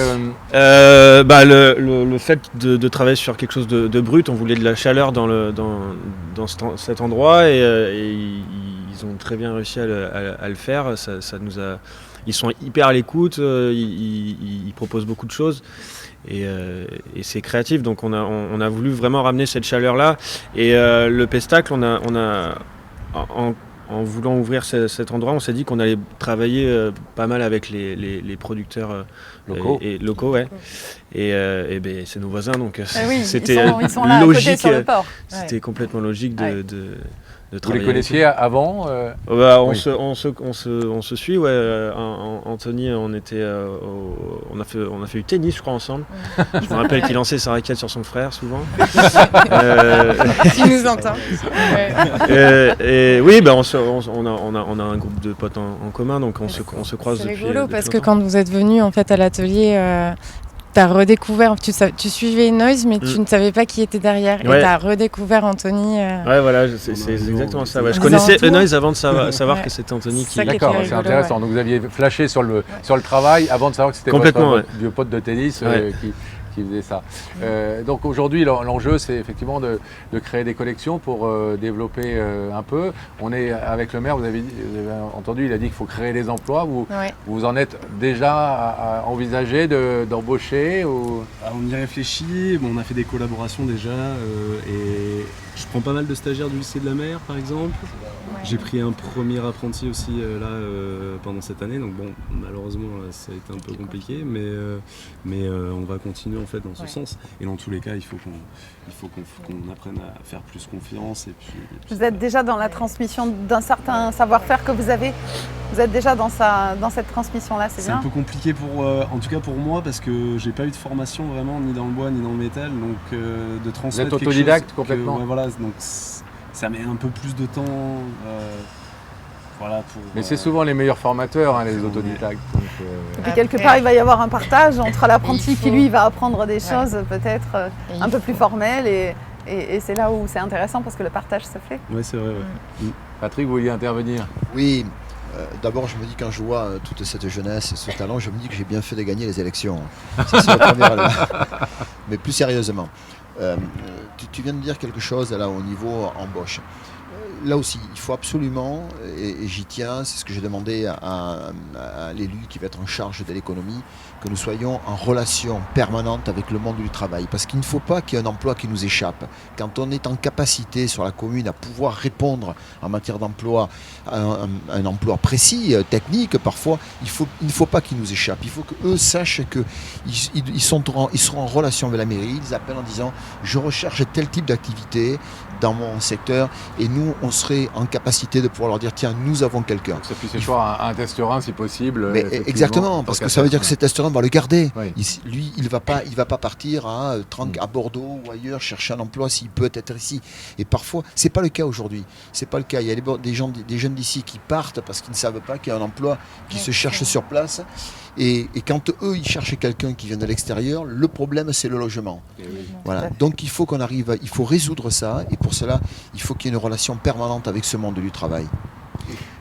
Le fait de travailler sur quelque chose de brut, on voulait de la chaleur dans cet endroit et ils ont très bien réussi à le faire. Ils sont hyper à l'écoute, ils proposent beaucoup de choses et c'est créatif. Donc on a voulu vraiment ramener cette chaleur-là. Et le Pestacle, en voulant ouvrir cet endroit, on s'est dit qu'on allait travailler pas mal avec les producteurs locaux. Ouais. Et c'est nos voisins, donc c'était ils sont là, logique. À côté, sur le port. C'était complètement logique de Vous travailler. les connaissiez avant on se suit. Ouais. Anthony, on a fait du tennis, je crois, ensemble. Je me rappelle qu'il lançait sa raquette sur son frère souvent. Tu nous entends. Oui, on a un groupe de potes en commun, donc on se croise depuis. C'est rigolo parce que quand vous êtes venu en fait à l'atelier. Tu as redécouvert, tu suivais Noise, mais tu ne savais pas qui était derrière. Et tu as redécouvert Anthony. Ouais, voilà, c'est exactement ça. Ouais. Je connaissais Noise avant de savoir que c'était Anthony qui. D'accord, c'est intéressant. Donc vous aviez flashé sur le travail avant de savoir que c'était votre vieux pote de tennis qui faisait ça. Donc aujourd'hui, l'enjeu, c'est effectivement de créer des collections pour développer un peu. On est avec le maire, vous avez entendu, il a dit qu'il faut créer des emplois. Vous en êtes déjà à envisager d'embaucher ou... On y réfléchit, on a fait des collaborations déjà et je prends pas mal de stagiaires du lycée de la mer par exemple. J'ai pris un premier apprenti aussi pendant cette année, donc bon, malheureusement ça a été un peu compliqué, mais on va continuer en fait dans ce sens. Et dans tous les cas, il faut qu'on apprenne à faire plus confiance. Et puis, vous êtes déjà dans la transmission d'un certain savoir-faire que vous avez. Vous êtes déjà dans cette transmission-là, c'est bien. C'est un peu compliqué en tout cas pour moi, parce que j'ai pas eu de formation vraiment ni dans le bois ni dans le métal, donc de transmettre. Vous êtes autodidacte complètement. Donc ça met un peu plus de temps. Mais c'est souvent les meilleurs formateurs, les autodidactes. Et puis quelque part, il va y avoir un partage entre l'apprenti qui lui va apprendre des choses peut-être un peu plus formelles et c'est là où c'est intéressant parce que le partage se fait. Oui, c'est vrai. Patrick, vous vouliez intervenir? Oui. D'abord, je me dis, quand je vois toute cette jeunesse et ce talent, je me dis que j'ai bien fait de gagner les élections. Ça, c'est la première élément. Mais plus sérieusement, tu viens de dire quelque chose là au niveau embauche. Là aussi, il faut absolument, et j'y tiens, c'est ce que j'ai demandé à l'élu qui va être en charge de l'économie, que nous soyons en relation permanente avec le monde du travail. Parce qu'il ne faut pas qu'il y ait un emploi qui nous échappe. Quand on est en capacité sur la commune à pouvoir répondre en matière d'emploi à un emploi précis, technique, parfois, il ne faut pas qu'il nous échappe. Il faut qu'eux sachent qu'ils seront en relation avec la mairie, ils appellent en disant « je recherche tel type d'activité ». Dans mon secteur, et nous, on serait en capacité de pouvoir leur dire tiens, nous avons quelqu'un. Ça puisse être un testerun si possible. Mais exactement, parce que ça veut dire que cet testerun va le garder. Oui. Lui, il va pas partir à Bordeaux ou ailleurs chercher un emploi s'il peut être ici. Et parfois, c'est pas le cas aujourd'hui. C'est pas le cas. Il y a des jeunes d'ici qui partent parce qu'ils ne savent pas qu'il y a un emploi qui se cherche sur place. Et quand eux, ils cherchent quelqu'un qui vient de l'extérieur, le problème, c'est le logement. Voilà. Donc, il faut il faut résoudre ça. Et pour cela, il faut qu'il y ait une relation permanente avec ce monde du travail.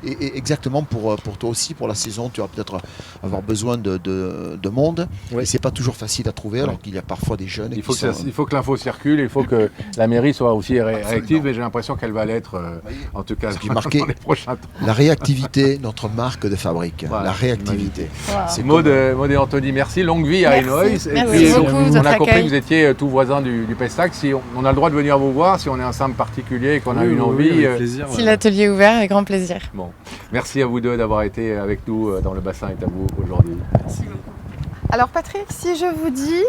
Et exactement pour toi aussi, pour la saison, tu vas peut-être avoir besoin de monde. Oui. Et c'est pas toujours facile à trouver, alors qu'il y a parfois des jeunes. Il faut que l'info circule, il faut que la mairie soit aussi réactive, mais j'ai l'impression qu'elle va l'être, en tout cas, dans les prochains temps. La réactivité, notre marque de fabrique. Voilà, la réactivité. Wow. Maud et Anthony, merci. Longue vie à Noise. Et puis, on a compris que vous étiez tout voisin du Pestacle. Si on a le droit de venir vous voir, si on est un simple particulier et qu'on a une envie. Si l'atelier est ouvert, avec grand plaisir. Bon. Merci à vous deux d'avoir été avec nous dans le bassin est à vous aujourd'hui. Merci beaucoup. Alors Patrick, si je vous dis,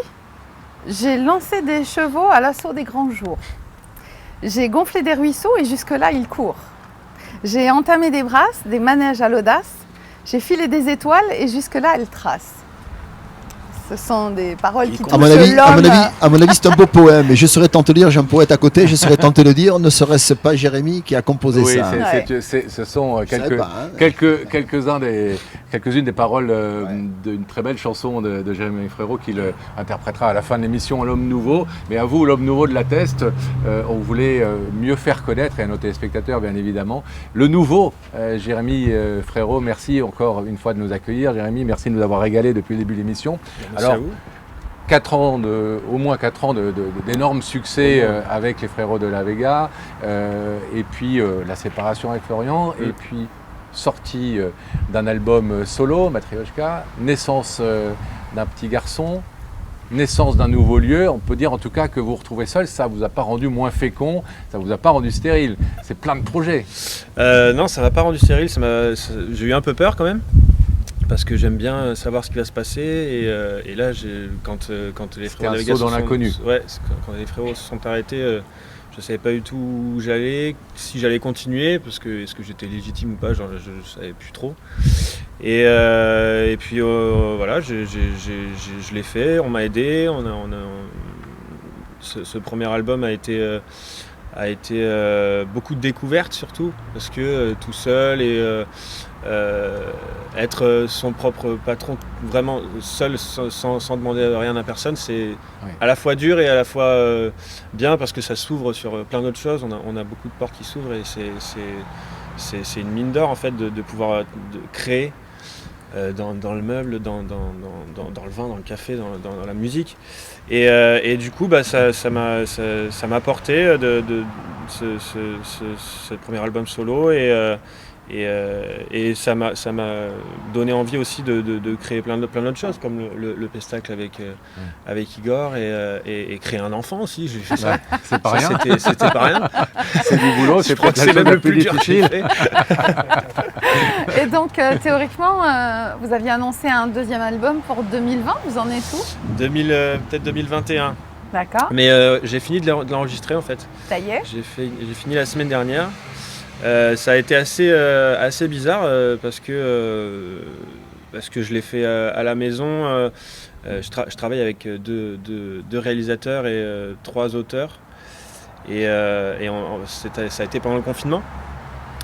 j'ai lancé des chevaux à l'assaut des grands jours. J'ai gonflé des ruisseaux et jusque-là, ils courent. J'ai entamé des brasses, des manèges à l'audace. J'ai filé des étoiles et jusque-là, elles tracent. Ce sont des paroles qui touchent l'homme. À mon avis, c'est un beau poème. Et je serais tenté de lire, j'ai un poète à côté, je serais tenté de dire, ne serait-ce pas Jérémy qui a composé ça. Ce sont quelques-unes des paroles d'une très belle chanson de Jérémy Frérot qu'il interprétera à la fin de l'émission L'Homme Nouveau. Mais à vous, L'Homme Nouveau de la Teste, on voulait mieux faire connaître, et à nos téléspectateurs bien évidemment, le nouveau Jérémy Frérot. Merci encore une fois de nous accueillir. Jérémy, merci de nous avoir régalé depuis le début de l'émission. Alors, 4 ans au moins 4 ans d'énormes succès avec les Frérots de la Vega, et puis la séparation avec Florian, et puis sortie d'un album solo, Matryoshka, naissance d'un petit garçon, naissance d'un nouveau lieu. On peut dire en tout cas que vous vous retrouvez seul, ça ne vous a pas rendu moins fécond, ça ne vous a pas rendu stérile. C'est plein de projets. Non, ça ne m'a pas rendu stérile, j'ai eu un peu peur quand même. Parce que j'aime bien savoir ce qui va se passer, et là, quand les Frérots de la Vega quand les Frérots se sont arrêtés, je ne savais pas du tout où j'allais, si j'allais continuer, parce que est-ce que j'étais légitime ou pas, je ne savais plus trop. Et puis voilà, je l'ai fait, on m'a aidé, ce premier album a été beaucoup de découvertes surtout, parce que tout seul et être son propre patron, vraiment seul, sans demander rien à personne, c'est à la fois dur et à la fois bien, parce que ça s'ouvre sur plein d'autres choses. On a beaucoup de portes qui s'ouvrent, et c'est une mine d'or en fait de pouvoir créer dans le meuble, dans le vin, dans le café, dans la musique. Et du coup, ça m'a porté ce premier album solo, et ça m'a donné envie aussi de créer plein d'autres choses, comme le pestacle avec Igor, et créer un enfant aussi. J'ai fait ça. C'est pas rien. C'était pas rien. C'est du boulot, c'est peut-être la chose la plus difficile. Et donc, théoriquement, vous aviez annoncé un deuxième album pour 2020. Vous en êtes où Peut-être 2021. D'accord. Mais j'ai fini de l'enregistrer en fait. Ça y est. J'ai fini la semaine dernière. Ça a été assez bizarre parce que je l'ai fait à la maison. Je travaille avec deux réalisateurs et 3 auteurs. Et ça a été pendant le confinement.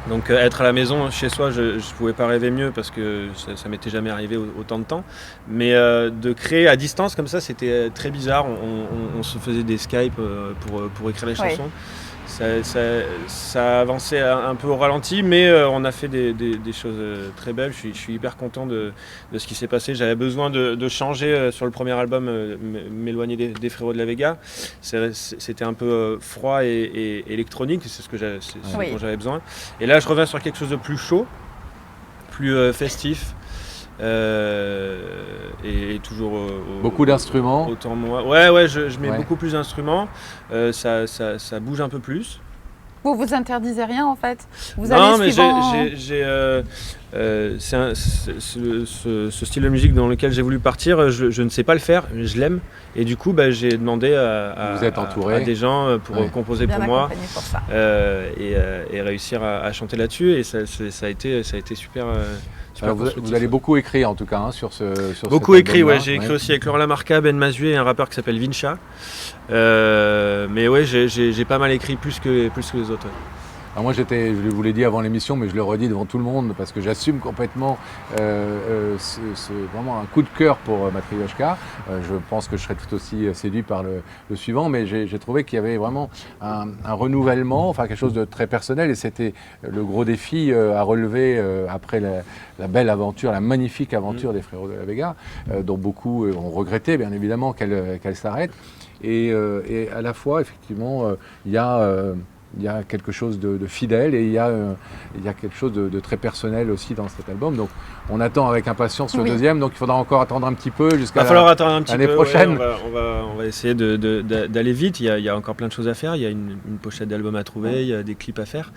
Donc être à la maison chez soi, je ne pouvais pas rêver mieux, parce que ça m'était jamais arrivé autant de temps. Mais de créer à distance comme ça, c'était très bizarre. On se faisait des Skype pour écrire les chansons. Ça avançait un peu au ralenti, mais on a fait des choses très belles. Je suis hyper content de ce qui s'est passé. J'avais besoin de changer sur le premier album, m'éloigner des Frérots de la Vega. C'était un peu froid et électronique, c'est ce dont j'avais besoin. Et là, je reviens sur quelque chose de plus chaud, plus festif. Et toujours beaucoup d'instruments. Autant moi. Ouais, je mets beaucoup plus d'instruments. Ça bouge un peu plus. Vous vous interdisez rien en fait. Non, mais ce style de musique dans lequel j'ai voulu partir, je ne sais pas le faire, je l'aime. Et du coup, j'ai demandé à des gens pour composer bien pour moi, pour ça. Et réussir à chanter là-dessus. Et ça a été super. Alors vous allez beaucoup écrire en tout cas sur beaucoup écrit, ouais. J'ai écrit aussi avec Laurent Lamarca, Ben Mazué et un rappeur qui s'appelle Vincha. Mais ouais, j'ai pas mal écrit, plus que les autres. Ouais. Alors moi je vous l'ai dit avant l'émission, mais je le redis devant tout le monde, parce que j'assume complètement vraiment un coup de cœur pour Matryoshka. Je pense que je serais tout aussi séduit par le suivant, mais j'ai trouvé qu'il y avait vraiment un renouvellement, enfin quelque chose de très personnel, et c'était le gros défi à relever après la belle aventure, la magnifique aventure des Frérots de la Vega, dont beaucoup ont regretté bien évidemment qu'elle s'arrête. Et à la fois, effectivement, il y a quelque chose de fidèle, et il y a quelque chose de très personnel aussi dans cet album. Donc on attend avec impatience le deuxième, donc il faudra encore attendre un petit peu jusqu'à l'année prochaine. On va essayer d'aller vite. Il y a encore plein de choses à faire. Il y a une pochette d'album à trouver, il y a des clips à faire.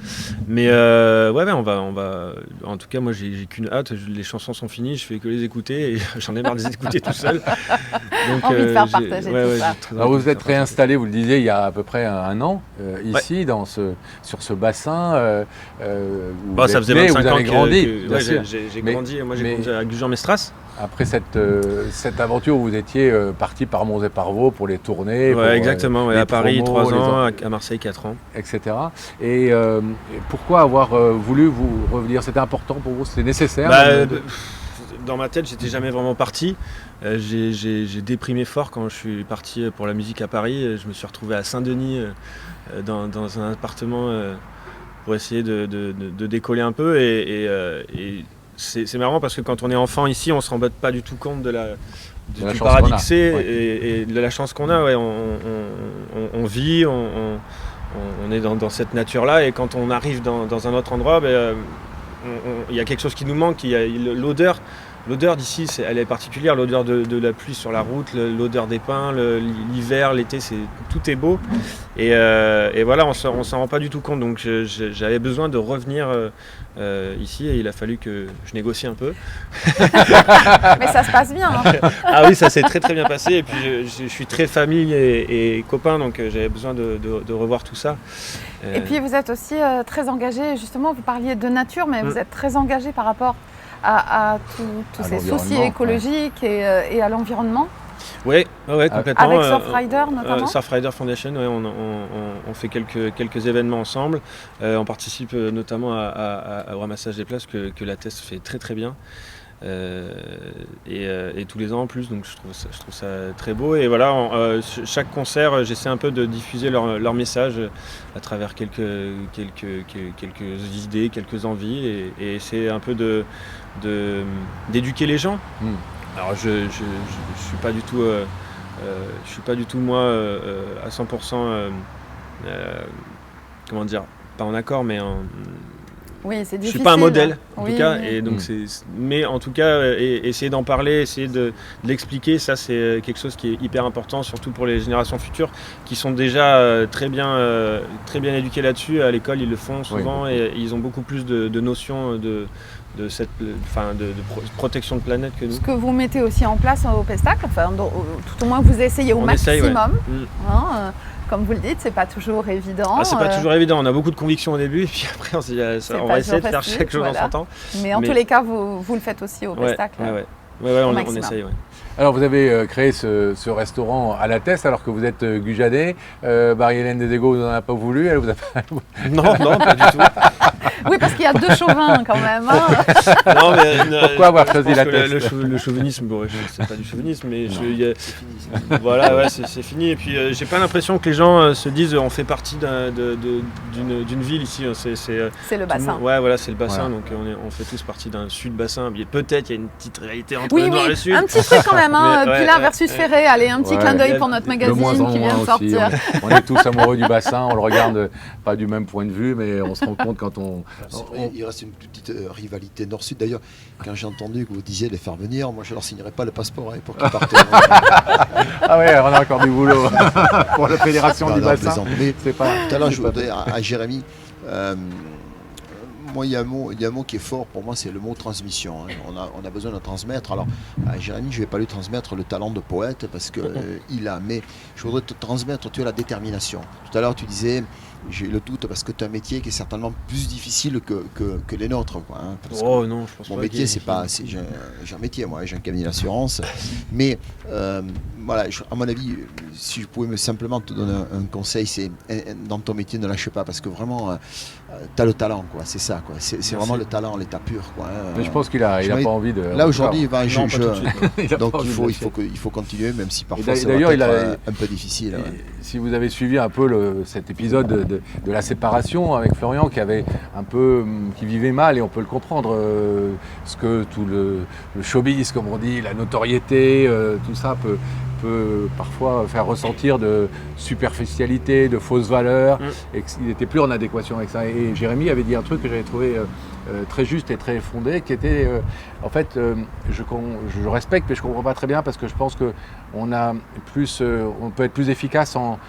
Mais on va. En tout cas, moi j'ai qu'une hâte. Les chansons sont finies, je fais que les écouter, et j'en ai marre de les écouter tout seul. Donc, envie de faire partager tout ça. Alors vous êtes réinstallé, vous le disiez, il y a à peu près un an ici, dans sur ce bassin. Ça faisait 25 ans que grandi. J'ai grandi. Moi, j'ai grandi à Gujan-Mestras. Après cette aventure, vous étiez parti par Mons et Parvaux pour les tournées. Exactement. À Paris, 3 ans, à Marseille, 4 ans. Etc. Et pourquoi avoir voulu vous revenir? C'était important pour vous? C'était nécessaire? Dans ma tête, j'étais jamais vraiment parti. J'ai déprimé fort quand je suis parti pour la musique à Paris. Je me suis retrouvé à Saint-Denis dans un appartement pour essayer de décoller un peu. Et c'est marrant parce que quand on est enfant ici, on ne se rend pas du tout compte du paradis que c'est et de la chance qu'on a. Ouais, on vit, on est dans cette nature-là, et quand on arrive dans un autre endroit, il y a quelque chose qui nous manque. L'odeur d'ici, elle est particulière, l'odeur de la pluie sur la route, l'odeur des pins, l'hiver, l'été, tout est beau. Et voilà, on s'en rend pas du tout compte. Donc j'avais besoin de revenir ici, et il a fallu que je négocie un peu. Mais ça se passe bien. Ah oui, ça s'est très très bien passé. Et puis je suis très famille et copain, donc j'avais besoin de revoir tout ça. Et puis vous êtes aussi très engagé, justement, vous parliez de nature, mais vous êtes très engagé par rapport à tous ces soucis écologiques et à l'environnement. Oui, complètement. Avec Surfrider notamment. Surfrider Foundation, on fait quelques événements ensemble. On participe notamment au ramassage des places que la TES fait très très bien. Et tous les ans en plus, donc je trouve ça très beau. Et voilà, chaque concert, j'essaie un peu de diffuser leur message à travers quelques idées, quelques envies, et essayer un peu d'éduquer les gens. Alors je suis pas du tout moi à 100% comment dire, pas en accord, mais oui, c'est difficile. Je suis pas un modèle en tout cas, oui. et donc mais en tout cas essayer d'en parler, essayer de l'expliquer, ça c'est quelque chose qui est hyper important, surtout pour les générations futures qui sont déjà très bien éduquées là-dessus. À l'école, ils le font souvent, et ils ont beaucoup plus de notions de protection de planète que nous. Ce que vous mettez aussi en place au Pestacle, tout au moins vous essayez au maximum. Comme vous le dites, c'est pas toujours évident. C'est pas toujours évident. On a beaucoup de convictions au début, et puis après on va essayer de faire chaque chose en son temps. Mais en tous les cas, vous le faites aussi au Pestacle. On essaye. Ouais. Alors vous avez créé ce restaurant à la TES alors que vous êtes gujanais. Marie-Hélène Desego vous n'en a pas voulu, elle vous a pas... Non, pas du tout. Oui, parce qu'il y a deux chauvins quand même. Non, mais, pourquoi avoir choisi la TES? Le chauvinisme, c'est pas du chauvinisme, mais voilà, c'est fini. Et puis j'ai pas l'impression que les gens se disent on fait partie d'une ville ici. C'est le bassin. Voilà, c'est le bassin. Donc on fait tous partie d'un sud-bassin. Peut-être il y a une petite réalité entre le nord et le sud. Un petit truc quand même. Pilar versus Ferré. Allez, un petit clin d'œil pour notre magazine qui vient de sortir. On est tous amoureux du bassin. On le regarde pas du même point de vue, mais on se rend compte quand on... Il reste une petite rivalité nord-sud. D'ailleurs, quand j'ai entendu que vous disiez les faire venir, moi je leur signerais pas le passeport pour qu'ils partent. Ah ouais, on a encore du boulot pour la fédération du bassin. Mais tout à l'heure, je voudrais à Jérémy. Moi, il y a un mot qui est fort pour moi, c'est le mot transmission. On a besoin de transmettre. Alors, à Jérémy, je ne vais pas lui transmettre le talent de poète parce qu'il a, mais je voudrais te transmettre, tu as la détermination. Tout à l'heure, tu disais, j'ai le doute parce que tu as un métier qui est certainement plus difficile que les nôtres. Quoi, non, je pense mon métier, j'ai un métier, moi, j'ai un cabinet d'assurance. Mais voilà, à mon avis, si je pouvais simplement te donner un conseil, c'est dans ton métier, ne lâche pas parce que vraiment, tu as le talent, quoi. C'est ça, quoi. C'est vraiment le talent, l'état pur, quoi. Mais je pense qu'il a pas envie de. Là aujourd'hui, donc il faut continuer, même si parfois c'est un peu difficile. Ouais. Si vous avez suivi un peu cet épisode de la séparation avec Florian, qui vivait mal, et on peut le comprendre, ce que tout le showbiz, comme on dit, la notoriété, tout ça peut parfois faire ressentir de superficialité, de fausses valeurs, et qu'il n'était plus en adéquation avec ça. Et Jérémy avait dit un truc que j'avais trouvé très juste et très fondé, qui était, en fait, je respecte, mais je ne comprends pas très bien, parce que je pense qu'on peut être plus efficace en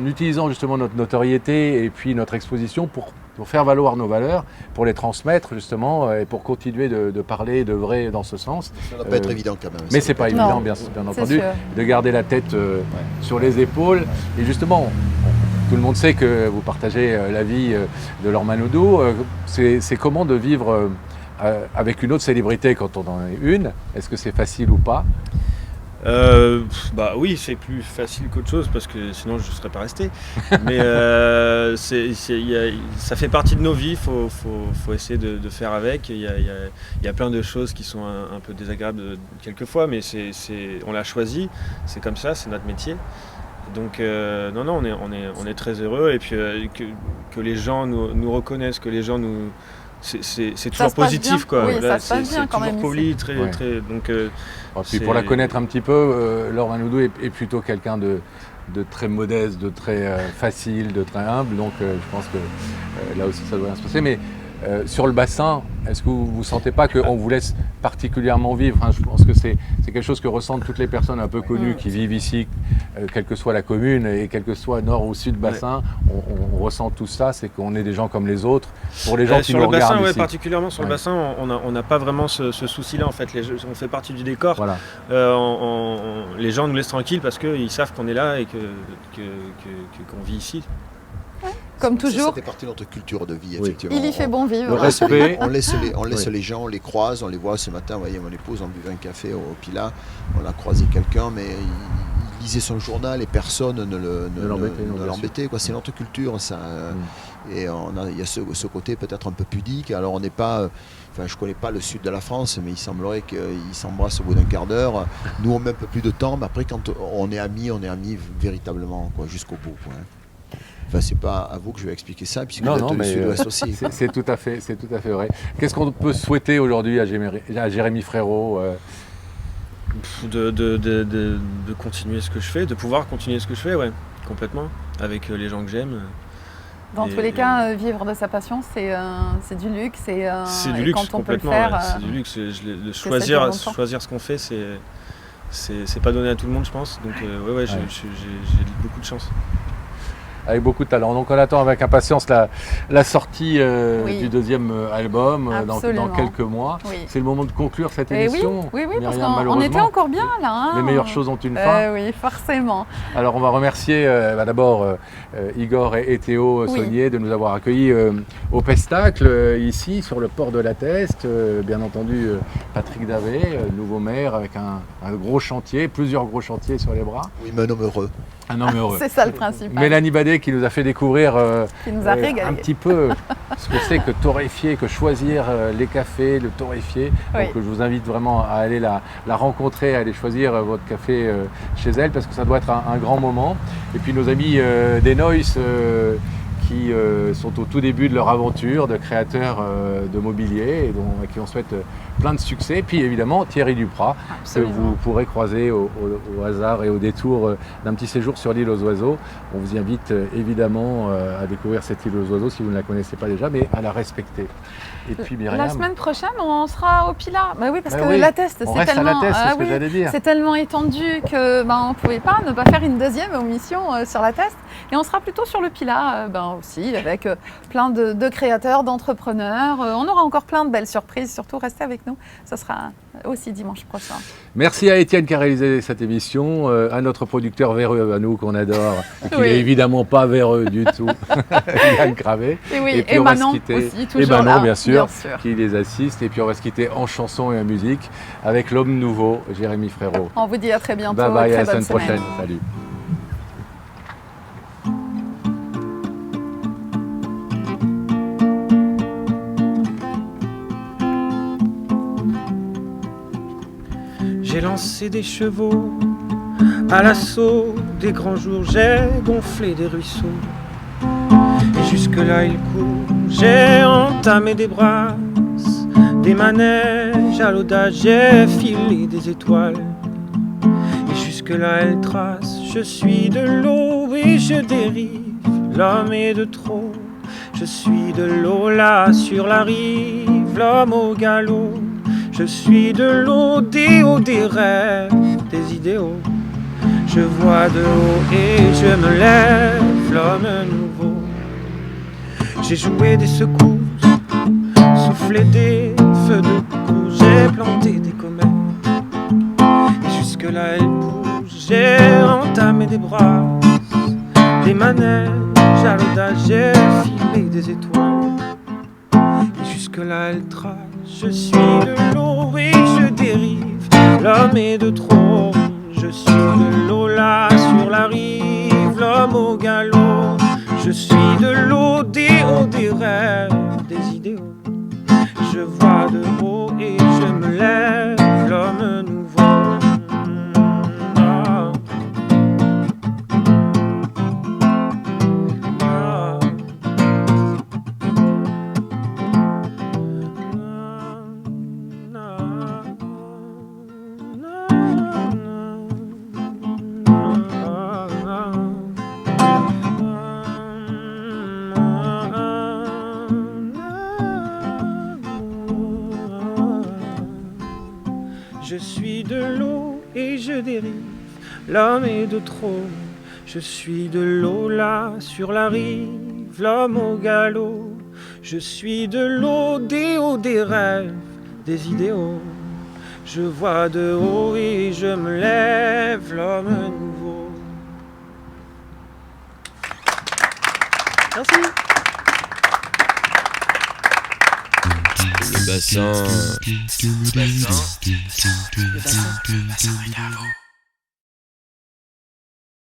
utilisant justement notre notoriété et puis notre exposition pour faire valoir nos valeurs, pour les transmettre justement, et pour continuer de parler, d'œuvrer dans ce sens. Ça ne va pas être évident quand même. Mais c'est pas évident, bien entendu, de garder la tête sur les épaules. Et justement, tout le monde sait que vous partagez la vie de Laure Manodou. C'est comment de vivre avec une autre célébrité quand on en est une? Est-ce que c'est facile ou pas? Bah oui, c'est plus facile qu'autre chose parce que sinon je ne serais pas resté. Mais ça fait partie de nos vies, faut essayer de faire avec. Il y a plein de choses qui sont un peu désagréables quelquefois, mais on l'a choisi, c'est comme ça, c'est notre métier. Donc non, on est très heureux et puis que les gens nous reconnaissent, que les gens nous... C'est toujours positif, quoi. Oui, ça se passe bien quand même. C'est toujours poli, très. Donc, puis pour la connaître un petit peu, Laure Manodou est plutôt quelqu'un de très modeste, de très facile, de très humble. Donc je pense que là aussi ça doit bien se passer. Mais sur le bassin, est-ce que vous ne sentez pas qu'on vous laisse particulièrement vivre? Je pense que c'est quelque chose que ressentent toutes les personnes un peu connues qui vivent ici, quelle que soit la commune et quel que soit nord ou sud bassin. On ressent tout ça, c'est qu'on est des gens comme les autres. Pour les gens qui nous regardent bassin, ici. particulièrement sur le bassin, on n'a pas vraiment ce souci-là en fait. On fait partie du décor. Voilà. Les gens nous laissent tranquilles parce qu'ils savent qu'on est là et qu'on vit ici. Comme toujours. Ça fait partie de notre culture de vie, effectivement. Il y fait bon vivre. Le respect. On laisse les gens, on les croise, on les voit ce matin. Vous voyez, mon épouse, on buvait un café au Pilat, on a croisé quelqu'un, mais il lisait son journal et personne ne l'embêtait. C'est notre culture, ça. Et il y a ce côté peut-être un peu pudique. Alors on n'est pas... Enfin, je ne connais pas le sud de la France, mais il semblerait qu'ils s'embrassent au bout d'un quart d'heure. Nous, on met un peu plus de temps, mais après, quand on est amis véritablement, quoi, jusqu'au bout. Quoi. Enfin, c'est pas à vous que je vais expliquer ça, puisque vous êtes du Sud-Ouest aussi. C'est tout à fait vrai. Qu'est-ce qu'on peut souhaiter aujourd'hui à Jérémy Frérot? De continuer ce que je fais, de pouvoir continuer ce que je fais, ouais, complètement, avec les gens que j'aime. Dans tous les cas, vivre de sa passion, c'est du luxe. C'est du luxe, quand on peut complètement. Le faire, c'est du luxe. Choisir ce qu'on fait, c'est pas donné à tout le monde, je pense. Donc, j'ai beaucoup de chance. Avec beaucoup de talent. Donc on attend avec impatience la sortie du deuxième album dans quelques mois. Oui. C'est le moment de conclure cette émission. Oui, parce qu'on était encore bien là. Les meilleures choses ont une fin. Oui, forcément. Alors on va remercier d'abord Igor et Théo Saunier de nous avoir accueillis au Pestacle, ici sur le port de la Teste. Bien entendu Patrick Davé, nouveau maire, avec un gros chantier, plusieurs gros chantiers sur les bras. Oui, mais un homme heureux. Un homme heureux. C'est ça le principal. Mélanie Badet qui nous a fait découvrir qui nous a régalé. Un petit peu ce que c'est que torréfier, que choisir les cafés, le torréfier. Oui. Donc je vous invite vraiment à aller la rencontrer, à aller choisir votre café chez elle parce que ça doit être un grand moment. Et puis nos amis des Noise qui sont au tout début de leur aventure de créateurs de mobilier et à qui on souhaite plein de succès. Puis évidemment Thierry Duprat, absolument, que vous pourrez croiser au hasard et au détour d'un petit séjour sur l'île aux oiseaux. On vous invite évidemment à découvrir cette île aux oiseaux si vous ne la connaissez pas déjà, mais à la respecter. Et puis Myriam, la semaine prochaine, on sera au Pilat. Bah oui, parce que la Teste, c'est tellement, c'est tellement étendu que on ne pouvait pas ne pas faire une deuxième émission sur la Teste. Et on sera plutôt sur le Pilat aussi, avec plein de créateurs, d'entrepreneurs. On aura encore plein de belles surprises, surtout restez avec nous. Ça sera aussi dimanche prochain. Merci à Étienne qui a réalisé cette émission, à notre producteur véreux, à nous qu'on adore, qui n'est évidemment pas véreux du tout, Yann Cravé. Et puis Manon aussi, toujours Manon, là, bien sûr, qui les assiste. Et puis on va se quitter en chanson et en musique avec l'homme nouveau, Jérémy Frérot. On vous dit à très bientôt. Bye bye, à la semaine prochaine. Salut. J'ai lancé des chevaux à l'assaut des grands jours, j'ai gonflé des ruisseaux et jusque-là il court. J'ai entamé des brasses, des manèges à l'audace, j'ai filé des étoiles et jusque-là elles tracent. Je suis de l'eau et je dérive, l'homme est de trop. Je suis de l'eau là sur la rive, l'homme au galop. Je suis de l'eau, des hauts, des rêves, des idéaux. Je vois de haut et je me lève, l'homme nouveau. J'ai joué des secousses, soufflé des feux de proue. J'ai planté des comètes et jusque-là elles bougent. J'ai entamé des brasses, des manèges à l'audace, j'ai filé des étoiles. Et jusque-là elle trace. Je suis de l'eau et je dérive. L'homme est de trop. Je suis de l'eau là sur la rive. L'homme au galop. Je suis de l'eau, des hauts, des rêves, des idéaux. Je vois de haut et je me lève. L'homme nouveau. Je suis de l'eau et je dérive, l'homme est de trop. Je suis de l'eau là sur la rive, l'homme au galop. Je suis de l'eau, des hauts, des rêves, des idéaux. Je vois de haut et je me lève, l'homme nouveau. Merci. Le bassin est à vous.